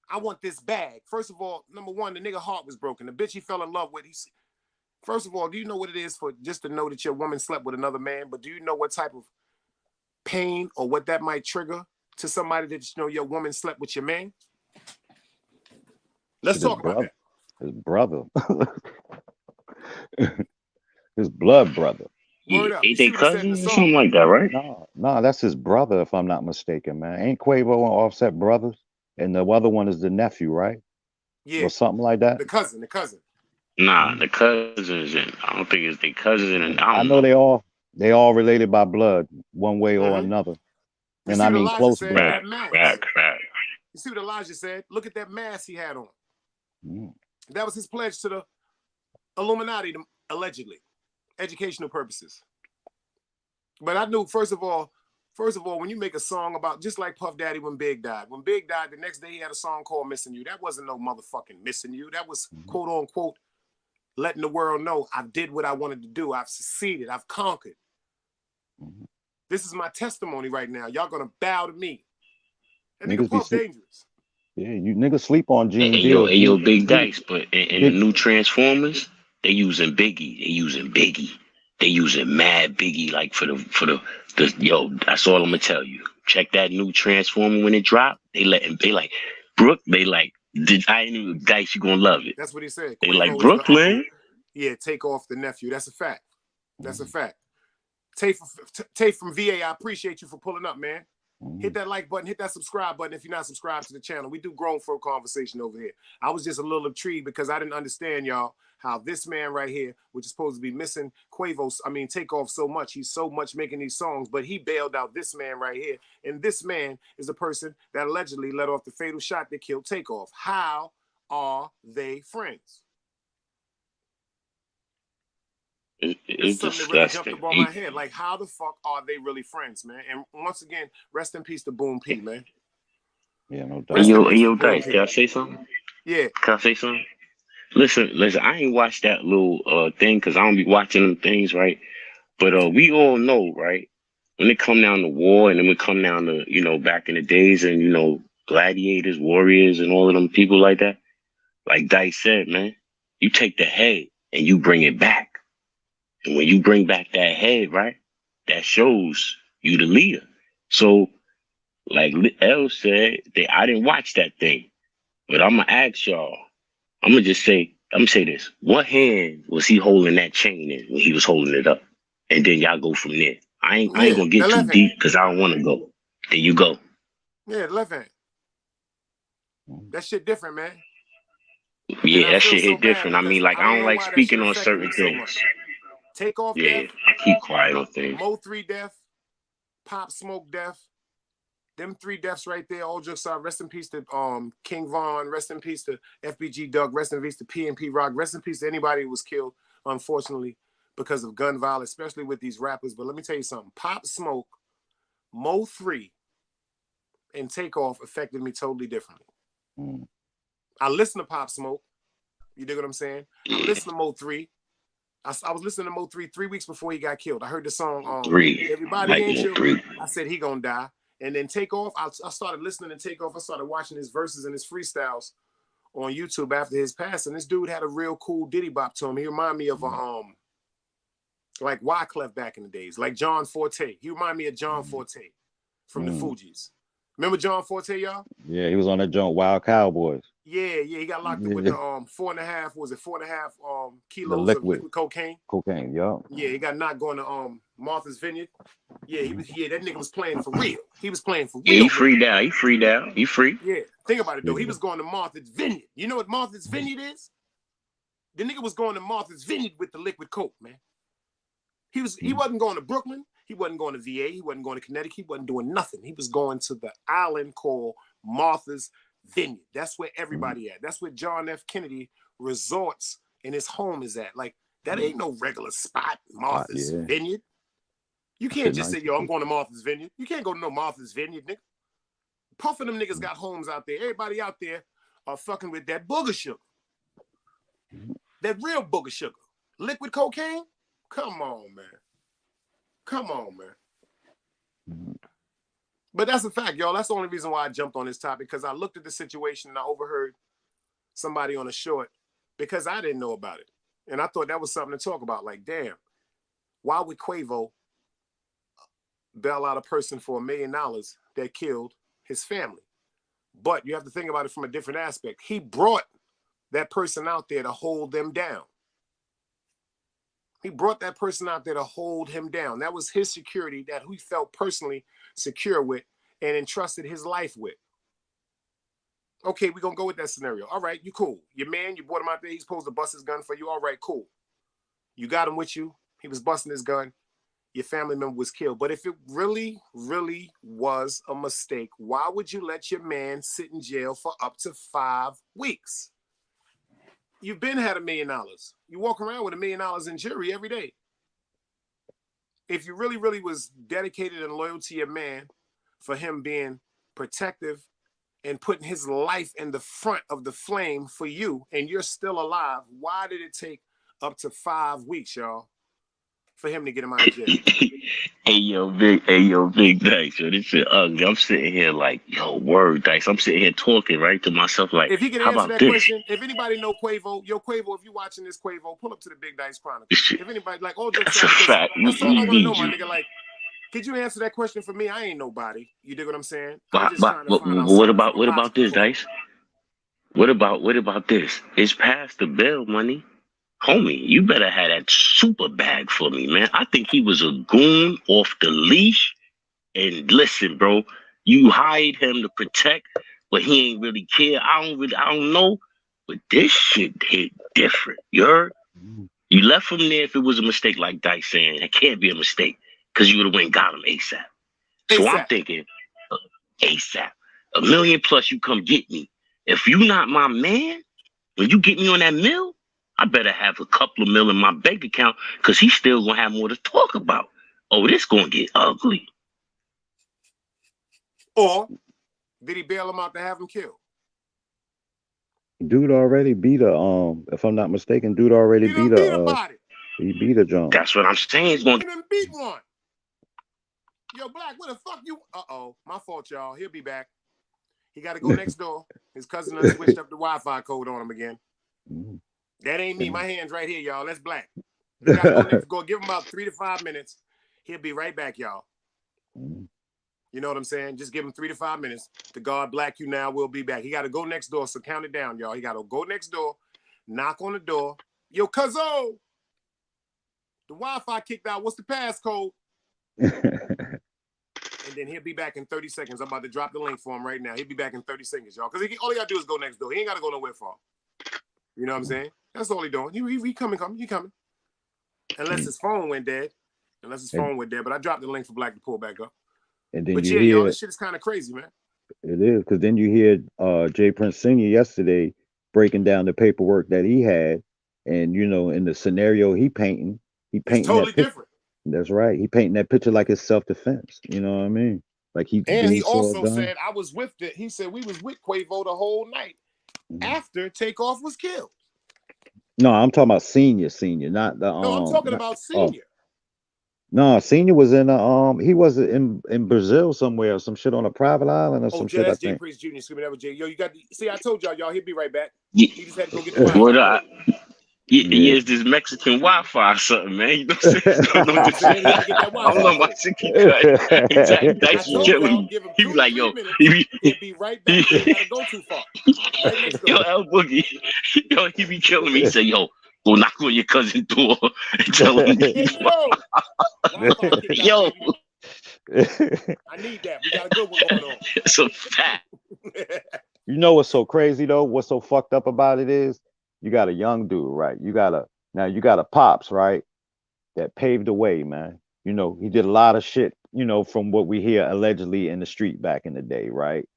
I want this bag. First of all, number one, the nigga heart was broken. The bitch he fell in love with, first of all, do you know what it is for just to know that your woman slept with another man? But do you know what type of pain or what that might trigger to somebody that you know your woman slept with your man? Let's talk about that. His brother. His blood brother. Ain't they cousins or something like that, right? No, that's his brother, if I'm not mistaken, man. Ain't Quavo and Offset brothers? And the other one is the nephew, right? Yeah. Or something like that? The cousin. Nah, the cousins, and I don't think it's the cousin, and I know they all. They all related by blood, one way or Mm-hmm. another. You And see I what mean Elijah close said? blood. That mask. Fact. You see what Elijah said? Look at that mask he had on. Mm. That was his pledge to the Illuminati, allegedly, educational purposes. But I knew, first of all, when you make a song about, just like Puff Daddy when Big died, the next day he had a song called Missing You. That wasn't no motherfucking missing you. That was, quote unquote, letting the world know I did what I wanted to do. I've succeeded. I've conquered. This is my testimony right now. Y'all gonna bow to me. That nigga Puff dangerous. Yeah, you niggas sleep on Gene Hey, Deal. yo, Big Dice, but in the new Transformers, they using Biggie. They using mad Biggie, like for the yo, that's all I'm gonna tell you. Check that new Transformer when it dropped. They like Brooke, I ain't even Dice, you gonna love it. That's what he said. They Quavo like is Brooklyn. Yeah, take off the nephew. That's a fact. That's a fact. Tay from VA, I appreciate you for pulling up, man. Hit that like button, hit that subscribe button if you're not subscribed to the channel. We do grown folk conversation over here. I was just a little intrigued because I didn't understand, y'all, how this man right here, which is supposed to be missing Takeoff so much. He's so much making these songs, but he bailed out this man right here. And this man is the person that allegedly let off the fatal shot that killed Takeoff. How are they friends? It's something that really jumped up on my head. Like, how the fuck are they really friends, man? And once again, rest in peace to Boom P, man. Yeah, no doubt. Yo, Dice, can I say something? Yeah. Can I say something? Listen, I ain't watched that little thing because I don't be watching them things, right? But we all know, right? When it come down to war and then we come down to, back in the days and, gladiators, warriors, and all of them people like that, like Dice said, man, you take the head and you bring it back. And when you bring back that head, right, that shows you the leader. So, like L said, I didn't watch that thing, but I'm going to ask y'all, I'm going to say this. What hand was he holding that chain in when he was holding it up? And then y'all go from there. I ain't going to get too deep because I don't want to go. There you go. Yeah, the left hand. That shit different, man. Yeah, that shit hit different. I mean, like, I don't like speaking on certain things. Takeoff death. I keep quiet on things. Mo 3 death, Pop Smoke death. Them 3 deaths right there, all jokes aside. Rest in peace to King Von. Rest in peace to FBG Doug. Rest in peace to PNP Rock. Rest in peace to anybody who was killed, unfortunately, because of gun violence, especially with these rappers. But let me tell you something. Pop Smoke, Mo 3, and Takeoff affected me totally differently. I listened to Pop Smoke. You dig what I'm saying? I listened to Mo 3. I was listening to Mo 3 weeks before he got killed. I heard the song Everybody Ain't You. I said he gonna die. And then Takeoff, I started listening to Takeoff. I started watching his verses and his freestyles on YouTube after his passing. This dude had a real cool ditty bop to him. He reminded me of like Wyclef back in the days, like John Forte. He reminded me of John Forte from the Fugees. Remember John Forte, y'all? Yeah, he was on that joint Wild Cowboys. Yeah, he got locked up with the 4.5 kilos of liquid cocaine. Yeah. Yeah, he got knocked going to Martha's Vineyard. Yeah, that nigga was playing for real. He was playing for real. Yeah, he freed out. He free. Yeah, think about it though. He was going to Martha's Vineyard. You know what Martha's Vineyard is? The nigga was going to Martha's Vineyard with the liquid coke, man. He wasn't going to Brooklyn. He wasn't going to VA. He wasn't going to Connecticut. He wasn't doing nothing. He was going to the island called Martha's Vineyard. That's where everybody at. That's where John F. Kennedy resorts and his home is at. Like, that ain't no regular spot, Martha's Vineyard. You can't just say, yo, I'm going to Martha's Vineyard. You can't go to no Martha's Vineyard, nigga. Puff and them niggas got homes out there. Everybody out there are fucking with that booger sugar. That real booger sugar. Liquid cocaine? Come on, man. Come on, man. But that's a fact, y'all. That's the only reason why I jumped on this topic, because I looked at the situation and I overheard somebody on a short because I didn't know about it. And I thought that was something to talk about. Like, damn, why would Quavo bail out a person for $1 million that killed his family? But you have to think about it from a different aspect. He brought that person out there to hold them down. He brought that person out there to hold him down. That was his security that he felt personally secure with and entrusted his life with. Okay, we're going to go with that scenario. All right, you cool. Your man, you brought him out there. He's supposed to bust his gun for you. All right, cool. You got him with you. He was busting his gun. your family member was killed. But if it really, really was a mistake, why would you let your man sit in jail for up to 5 weeks? You've been had $1 million. You walk around with $1 million in jury every day. If you really, really was dedicated and loyal to your man for him being protective and putting his life in the front of the flame for you, and you're still alive, why did it take up to 5 weeks, y'all, for him to get him out of jail? Hey yo, big Dice, yo, this shit ugly. I'm sitting here like, yo, word Dice. I'm sitting here talking right to myself like, If he can how answer about that this? question, if anybody know Quavo, Quavo, if you watching this, Quavo, pull up to the Big Dice Chronicles. If anybody, like, all jokes That's a aside, fact. that's all I want to know, my You. nigga. Like, could you answer that question for me? I ain't nobody. You dig what I'm saying? I'm But, just but, trying to but find out what something from about a what about positive this, quote. Dice? What about this? It's past the bail money. Homie, you better have that super bag for me, man. I think he was a goon off the leash. And listen, bro, you hired him to protect, but he ain't really care. I don't know. But this shit hit different. You heard? You left him there if it was a mistake, like Dice saying. It can't be a mistake because you would have went and got him ASAP. So I'm thinking, ASAP. $1 million plus, you come get me. If you not my man, when you get me on that mill, I better have a couple of mil in my bank account because he's still gonna have more to talk about. Oh, this gonna get ugly. Or did he bail him out to have him killed? Dude already beat a if I'm not mistaken, dude already He done beat beat a a body. he beat a John. That's what I'm saying. He's gonna He done beat one. Yo, Black, where the fuck you? Uh-oh, my fault, y'all. He'll be back. He got to go next door. His cousin done switched up the Wi-Fi code on him again. That ain't me. My hand's right here, y'all. That's Black. He got to go next door. Give him about 3 to 5 minutes. He'll be right back, y'all. You know what I'm saying? Just give him 3 to 5 minutes. To God, Black, you now will be back. He got to go next door, so count it down, y'all. He got to go next door, knock on the door. Yo, cuzzo, the Wi-Fi kicked out. What's the passcode? And then he'll be back in 30 seconds. I'm about to drop the link for him right now. He'll be back in 30 seconds, y'all. Because all he got to do is go next door. He ain't got to go nowhere far. You know what I'm saying? That's all he doing. He coming. He coming. Unless his phone went dead. But I dropped the link for Black to pull back up. And then but you yeah, hear, y'all, this shit is kind of crazy, man. It is, because then you hear Jay Prince Sr. yesterday breaking down the paperwork that he had. And, you know, in the scenario he painting it's totally different. That's right. He painting that picture like it's self-defense. You know what I mean? Like he also said, I was with it. He said we was with Quavo the whole night after Takeoff was killed. No, I'm talking about senior, not the No, I'm talking about senior. No, senior was in he was in Brazil somewhere, some shit on a private island or some shit. That's I think. Jay Priest Jr. Screaming, that was Jay. Yo, you got see, I told y'all, he'll be right back. Yeah. He just had to go get the Wi-Fi. Yeah, it's this Mexican Wi-Fi or something, man. You know what I'm saying? He had to get that Wi-Fi. I don't know why she keep cutting. Exactly. I told y'all, give him 2 to 3 minutes. He'll be right back. He ain't gotta go too far. Right next door. Yo, L Boogie. Yo, he be killing me. He say, yo, go knock on your cousin's door and tell him. Yo. I need that. We got a good one going on. It's a fact. You know what's so crazy though? What's so fucked up about it is you got a young dude, right? You got a pops, right? That paved the way, man. You know, he did a lot of shit, you know, from what we hear allegedly in the street back in the day, right?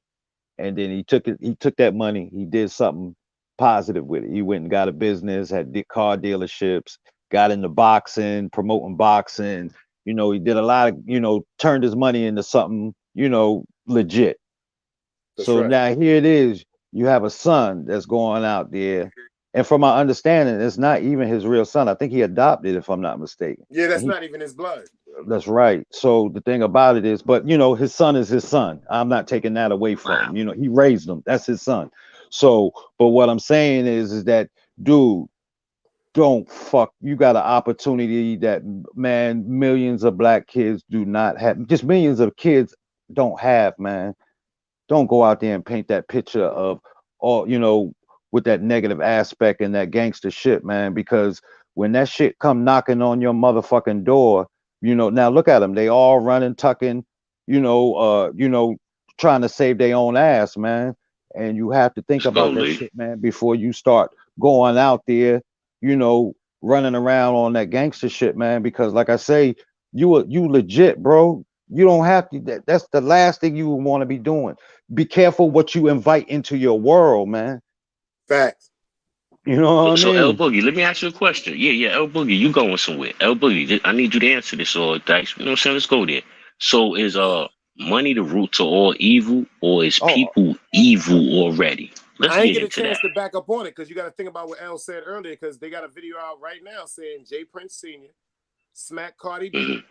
And then he took that money, he did something positive with it. He went and got a business, had car dealerships, got into boxing, promoting boxing. You know, he did a lot of, you know, turned his money into something, you know, legit. That's so right. Now here it is. You have a son that's going out there. And from my understanding, it's not even his real son. I think he adopted, if I'm not mistaken. Yeah, that's not even his blood. That's right. So the thing about it is, but you know, his son is his son. I'm not taking that away from him. You know, he raised him. That's his son. So, but what I'm saying is that, dude, don't fuck. You got an opportunity that, man, millions of black kids do not have. Just millions of kids don't have, man. Don't go out there and paint that picture of all, you know, with that negative aspect and that gangster shit, man, because when that shit come knocking on your motherfucking door, you know, now look at them. They all running, tucking, you know, trying to save their own ass, man. And you have to think about that shit, man, before you start going out there, you know, running around on that gangster shit, man, because like I say, you legit, bro. You don't have to. That's the last thing you would want to be doing. Be careful what you invite into your world, man. Facts. You know what I So L mean? Boogie, let me ask you a question. Yeah, L Boogie, you going somewhere? L Boogie, I need you to answer this, or Dice. You know what I'm saying? Let's go there. So is money the root to all evil, or is Oh, people evil already? Let's I ain't get get a into that. chance to back up on it because you got to think about what L said earlier because they got a video out right now saying Jay Prince Sr. smacked Cardi B,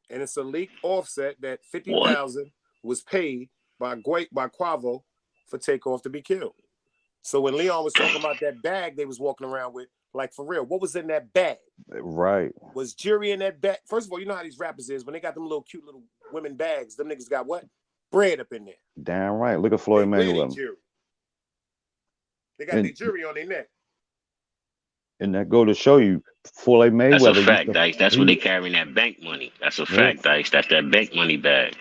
and it's a leaked offset that 50,000 was paid by Quavo for Takeoff to be killed. So when Leon was talking about that bag they was walking around with, like for real, what was in that bag? right. Was jury in that bag? First of all, you know how these rappers is when they got them little cute little women bags. Them niggas got what? Bread up in there. Damn right. Look at Floyd They wear their Mayweather. jury. They got their jury on their neck. And that go to show you, Floyd That's a Mayweather fact, Dice. That's where they carrying that bank money. That's a fact, Dice. That's that bank money bag.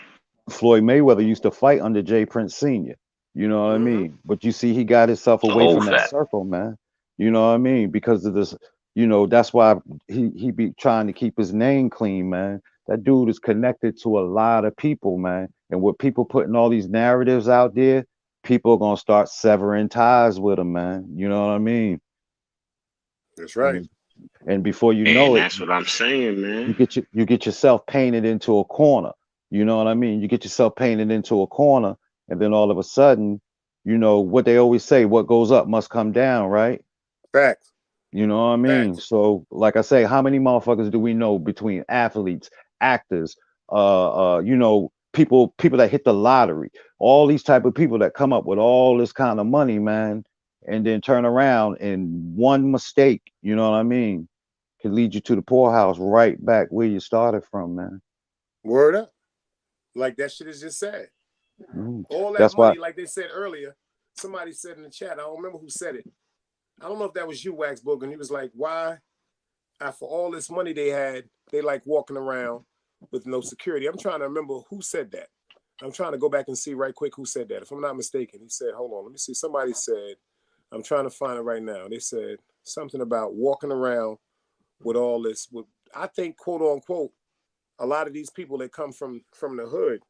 Floyd Mayweather used to fight under Jay Prince Sr. You know what I mean? But you see, he got himself The away whole from that fact. circle, man. You know what I mean? Because of this, that's why he be trying to keep his name clean, man. That dude is connected to a lot of people, man. And with people putting all these narratives out there, people are gonna start severing ties with him, man. You know what I mean? That's right. And before you And know it, that's what I'm saying, man. you get yourself painted into a corner. You know what I mean? You get yourself painted into a corner, and then all of a sudden, what they always say, what goes up must come down, right? Facts. You know what I mean? Facts. So, like I say, how many motherfuckers do we know between athletes, actors, people that hit the lottery, all these type of people that come up with all this kind of money, man, and then turn around and one mistake, you know what I mean, can lead you to the poorhouse right back where you started from, man. Word up. Like that shit is just sad. All that That's money, why. like they said earlier, somebody said in the chat, I don't remember who said it. I don't know if that was you, Waxbook, and he was like, why, after all this money they had, they like walking around with no security. I'm trying to remember who said that. I'm trying to go back and see right quick who said that. If I'm not mistaken, he said, hold on, let me see. Somebody said, I'm trying to find it right now. They said something about walking around with all this. I think, quote unquote, a lot of these people that come from the hood,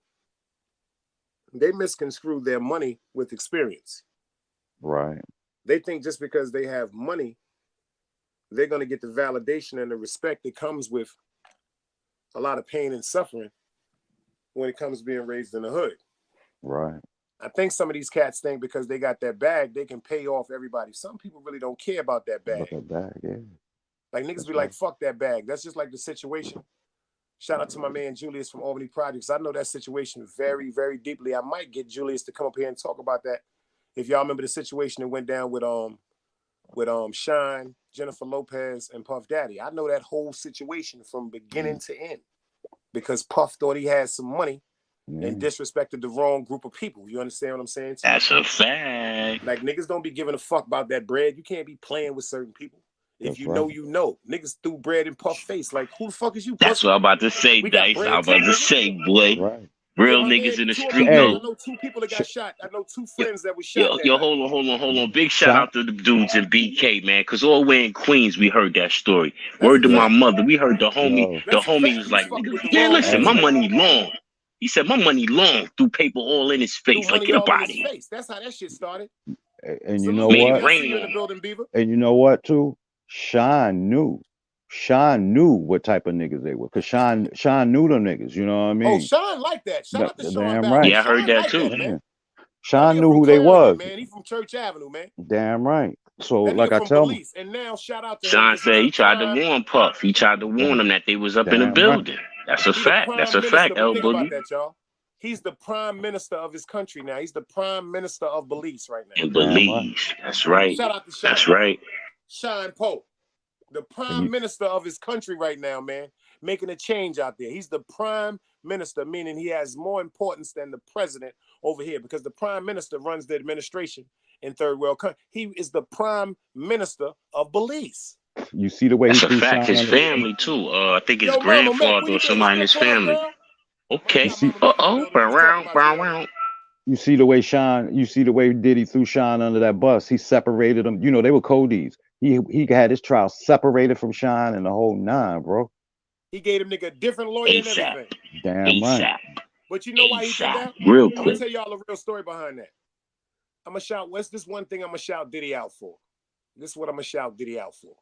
they misconstrue their money with experience. Right. They think just because they have money, they're going to get the validation and the respect that comes with a lot of pain and suffering when it comes to being raised in the hood. Right. I think some of these cats think because they got that bag, they can pay off everybody. Some people really don't care about that bag. About that bag, yeah. Like niggas be like, fuck that bag. That's just like the situation. Shout out to my man Julius from Albany Projects. I know that situation very, very deeply. I might get Julius to come up here and talk about that. If y'all remember the situation that went down with Shine, Jennifer Lopez, and Puff Daddy. I know that whole situation from beginning to end because Puff thought he had some money and disrespected the wrong group of people. You understand what I'm saying? That's a fact. Like niggas don't be giving a fuck about that bread. You can't be playing with certain people. If you know, you know. Niggas threw bread in Puff face. Like, who the fuck is you? That's what I'm about to say, Dice. I'm about to say, boy. Right. Real niggas in the street. I Yo, know 2 people that got shot. I know 2 friends that was shot. yo, hold on. Big shout out to the dudes in BK, man. Cause all the way in Queens, we heard that story. Word to my mother, we heard the homie. The homie was like, man, listen, my money long. He said, my money long. Threw paper all in his face. Like, get up out of here. That's how that shit started. And you know what? And you know what, too? Sean knew what type of niggas they were. Because Sean knew them niggas, you know what I mean? Oh, Sean like that. Shout out to Sean. Damn right. Yeah, I heard that too. Man. Sean knew who they was. Man, he from Church Avenue, man. Damn right. So like I tell him. And now shout out to Sean said he tried to warn Puff. He tried to warn them that they was up in the building. That's a fact. That's a fact, L Boogie. Think about that, y'all. He's the prime minister of his country now. He's the prime minister of Belize right now. And Belize. That's right. Shout out to Sean. That's right. Sean Poe, the prime minister of his country right now, man, making a change out there. He's the prime minister, meaning he has more importance than the president over here because the prime minister runs the administration in third world country. He is the prime minister of Belize. You see the way that's a fact. His family too. I think his grandfather or somebody in his family. Okay. You see the way Diddy threw Sean under that bus. He separated them. You know, they were Cody's. He had his trial separated from Sean and the whole 9, bro. He gave him nigga a different lawyer and ASAP. everything. Damn right. ASAP. But you know why he did ASAP. that? Real I'm gonna quick. tell y'all a real story behind that. I'm gonna shout. What's this one thing I'm gonna shout Diddy out for? This is what I'm gonna shout Diddy out for.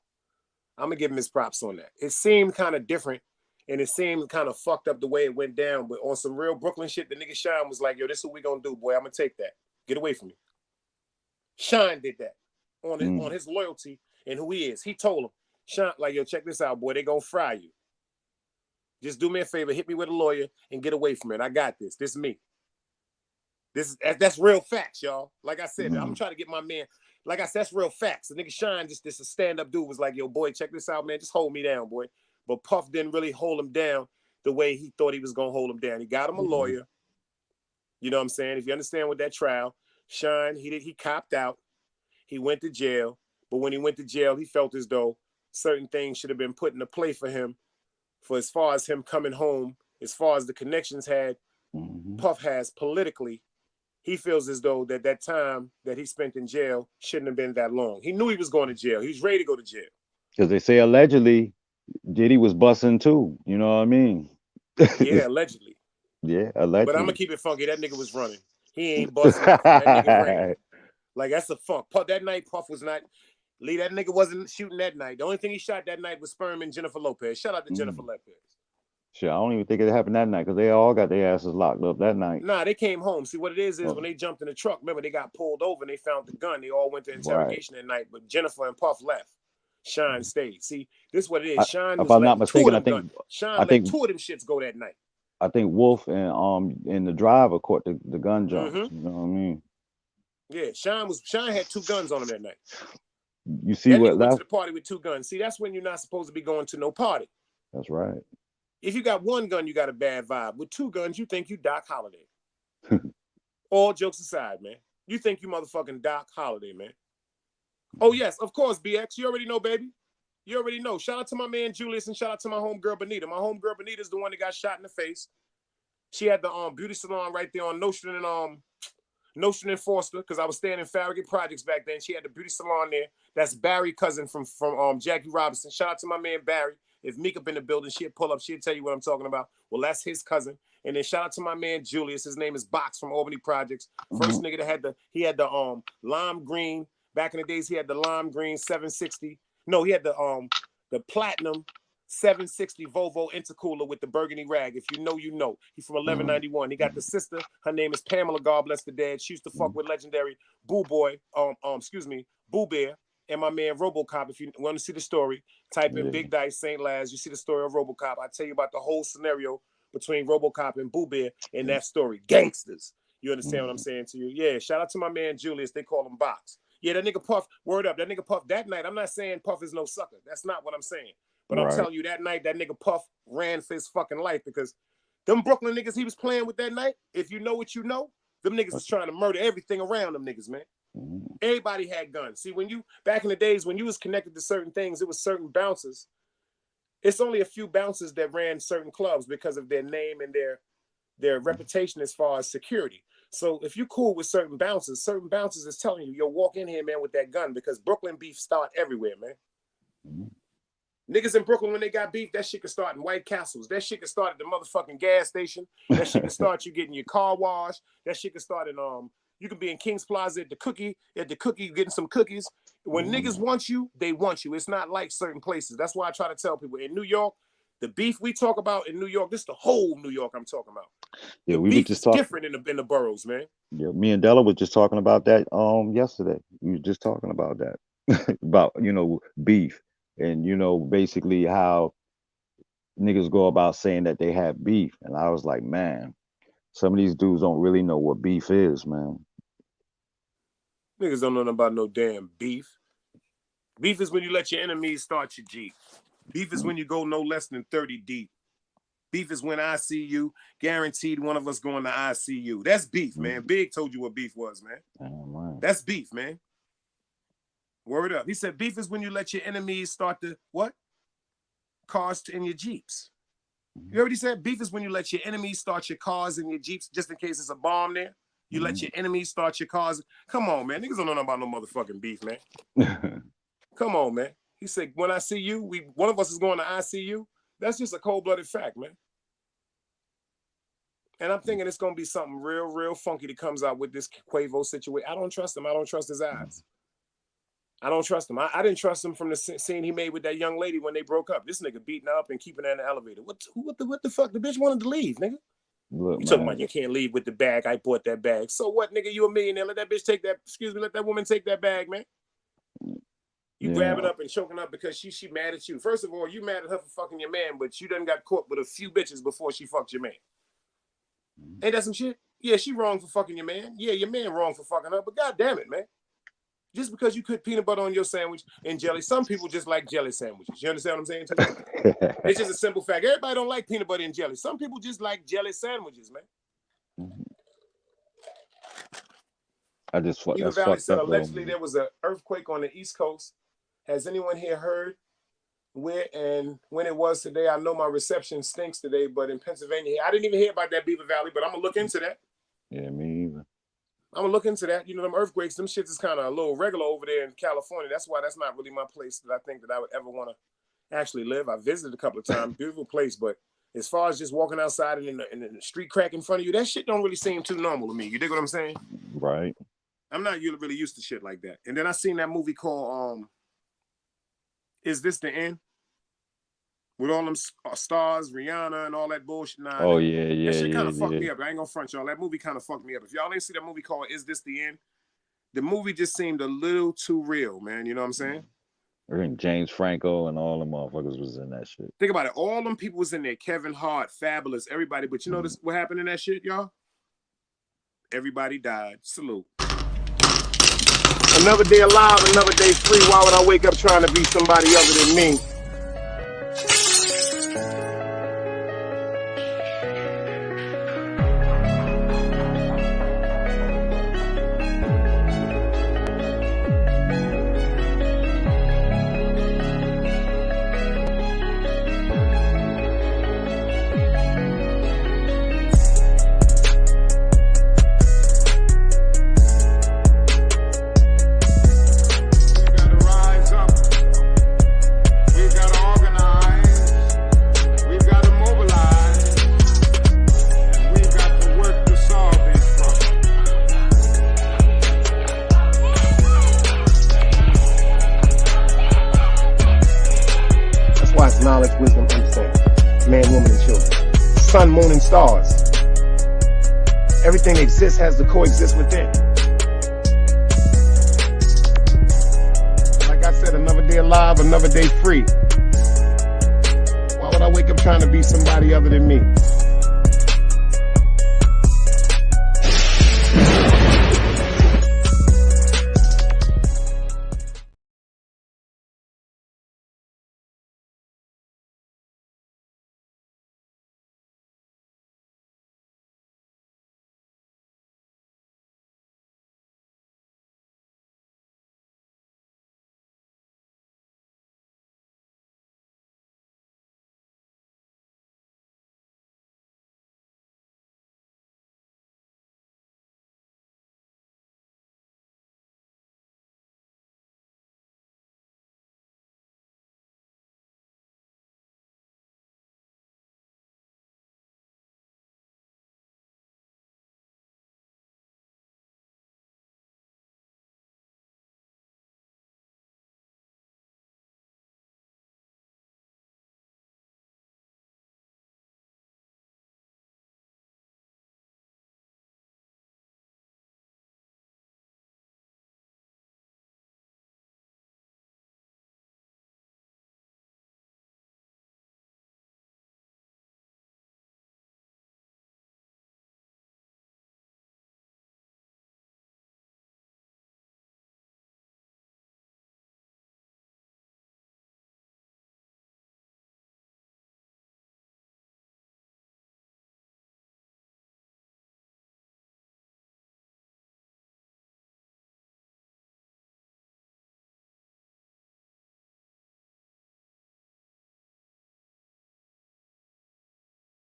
I'm gonna give him his props on that. It seemed kind of different, and it seemed kind of fucked up the way it went down. But on some real Brooklyn shit, the nigga Shine was like, "Yo, this is what we gonna do, boy. I'm gonna take that. Get away from me." Shine did that on his loyalty and who he is. He told him, Shine, like, "Yo, check this out, boy. They gonna fry you. Just do me a favor, hit me with a lawyer and get away from it. I got this. This is me." That's real facts, y'all. Like I said, I'm trying to get my man. Like I said, that's real facts. The nigga Shine, just this stand-up dude was like, "Yo, boy, check this out, man. Just hold me down, boy." But Puff didn't really hold him down the way he thought he was gonna hold him down. He got him a lawyer. You know what I'm saying? If you understand with that trial, Shine, he copped out. He went to jail. But when he went to jail, he felt as though certain things should have been put into play for him. For as far as him coming home, as far as the connections Puff has politically, he feels as though that time that he spent in jail shouldn't have been that long. He knew he was going to jail. He was ready to go to jail. Because they say allegedly Diddy was busting too. You know what I mean? Yeah, allegedly. Yeah, allegedly. But I'm gonna keep it funky. That nigga was running. He ain't busting nothing. That nigga ran. Like, that's a funk. That night, Puff was not. Lee, that nigga wasn't shooting that night. The only thing he shot that night was Sperm and Jennifer Lopez. Shout out to Jennifer Lopez. Shit, I don't even think it happened that night because they all got their asses locked up that night. Nah, they came home. See, what it is when they jumped in the truck, remember, they got pulled over and they found the gun. They all went to interrogation that night, but Jennifer and Puff left. Shine stayed. See, this is what it is. Shine if I'm not mistaken, I think two of them shits go that night. I think Wolf and the driver caught the gun jumps. You know what I mean? Yeah, Shine had two guns on him that night. You see that what nigga went to the party with two guns. See, that's when you're not supposed to be going to no party. That's right. If you got one gun, you got a bad vibe. With two guns, you think you Doc Holliday. All jokes aside, man. You think you motherfucking Doc Holliday, man. Oh, yes, of course, BX. You already know, baby. You already know. Shout out to my man Julius and shout out to my homegirl Benita. My homegirl Benita is the one that got shot in the face. She had the beauty salon right there on Nostrand and Forster, because I was staying in Farragut Projects back then. She had the beauty salon there. That's Barry, cousin from Jackie Robinson. Shout out to my man Barry. If Meek up in the building, she'd pull up. She'd tell you what I'm talking about. Well, that's his cousin. And then shout out to my man Julius. His name is Box from Albany Projects. First nigga that had the lime green. Back in the days, he had the lime green 760. No, he had the platinum 760 Volvo intercooler with the burgundy rag. If you know, you know. He's from 1191. He got the sister. Her name is Pamela. God bless the dead. She used to fuck with legendary Boo Boy. Boo Bear. And my man RoboCop. If you want to see the story, type in Big Dice St. Laz. You see the story of RoboCop. I tell you about the whole scenario between RoboCop and Boo Bear in that story. Gangsters. You understand what I'm saying to you? Yeah. Shout out to my man Julius. They call him Box. Yeah, that nigga Puff. Word up. That nigga Puff that night. I'm not saying Puff is no sucker. That's not what I'm saying. But I'm telling you, that night, that nigga Puff ran for his fucking life, because them Brooklyn niggas he was playing with that night, if you know what you know, them niggas is trying to murder everything around them niggas, man. Everybody had guns. See, back in the days when you was connected to certain things, it was certain bouncers. It's only a few bouncers that ran certain clubs because of their name and their reputation as far as security. So if you cool with certain bouncers is telling you, yo, walk in here, man, with that gun, because Brooklyn beef start everywhere, man. Niggas in Brooklyn, when they got beef, that shit can start in White Castles. That shit can start at the motherfucking gas station. That shit can start you getting your car washed. That shit can start in you can be in King's Plaza at the cookie getting some cookies. When niggas want you, they want you. It's not like certain places. That's why I try to tell people in New York, the beef we talk about in New York, this is the whole New York I'm talking about. Yeah, we were just talking different in the boroughs, man. Yeah, me and Della was just talking about that yesterday. We were just talking about that. About, beef. And, basically how niggas go about saying that they have beef. And I was like, man, some of these dudes don't really know what beef is, man. Niggas don't know nothing about no damn beef. Beef is when you let your enemies start your Jeep. Beef is when you go no less than 30 deep. Beef is when I see you, guaranteed one of us going to ICU. That's beef, man. Big told you what beef was, man. Oh, that's beef, man. Word up. He said beef is when you let your enemies start the what? Cars in your Jeeps. You already said beef is when you let your enemies start your cars in your Jeeps just in case it's a bomb there. You let your enemies start your cars. Come on, man. Niggas don't know nothing about no motherfucking beef, man. Come on, man. He said, when I see you, one of us is going to ICU. That's just a cold-blooded fact, man. And I'm thinking it's going to be something real funky that comes out with this Quavo situation. I don't trust him. I don't trust his eyes. I don't trust him. I didn't trust him from the scene he made with that young lady when they broke up. This nigga beating her up and keeping her in the elevator. What the fuck? The bitch wanted to leave, nigga. Look, you talking about you can't leave with the bag. I bought that bag. So what, nigga? You a millionaire. Let that bitch take that. Excuse me. Let that woman take that bag, man. You grab it up and choking up because she mad at you. First of all, you mad at her for fucking your man, but you done got caught with a few bitches before she fucked your man. Ain't that some shit? Yeah, she wrong for fucking your man. Yeah, your man wrong for fucking her. But god damn it, man. Just because you put peanut butter on your sandwich and jelly, some people just like jelly sandwiches. You understand what I'm saying to you? It's just a simple fact. Everybody don't like peanut butter and jelly. Some people just like jelly sandwiches, man. I just fucked Eva Valley said allegedly there was an earthquake on the East Coast. Has anyone here heard where and when it was today? I know my reception stinks today, but in Pennsylvania, I didn't even hear about that Beaver Valley, but I'm gonna look into that. Yeah, me either. I'm gonna look into that. You know, them earthquakes, them shits is kind of a little regular over there in California. That's why that's not really my place that I think that I would ever want to actually live. I visited a couple of times, beautiful place, but as far as just walking outside and in the street crack in front of you, that shit don't really seem too normal to me. You dig what I'm saying? Right. I'm not really used to shit like that. And then I seen that movie called Is This the End? With all them stars, Rihanna, and all that bullshit. Nah, oh, yeah. That shit kind of fucked me up. I ain't gonna front y'all. That movie kind of fucked me up. If y'all ain't see that movie called Is This the End? The movie just seemed a little too real, man. You know what I'm saying? And James Franco and all the motherfuckers was in that shit. Think about it. All them people was in there. Kevin Hart, Fabulous, everybody. But you know what happened in that shit, y'all? Everybody died. Salute. Another day alive, another day free. Why would I wake up trying to be somebody other than me? Knowledge, wisdom, understanding. Man, woman, and children. Sun, moon, and stars. Everything that exists has to coexist within. Like I said, another day alive, another day free. Why would I wake up trying to be somebody other than me?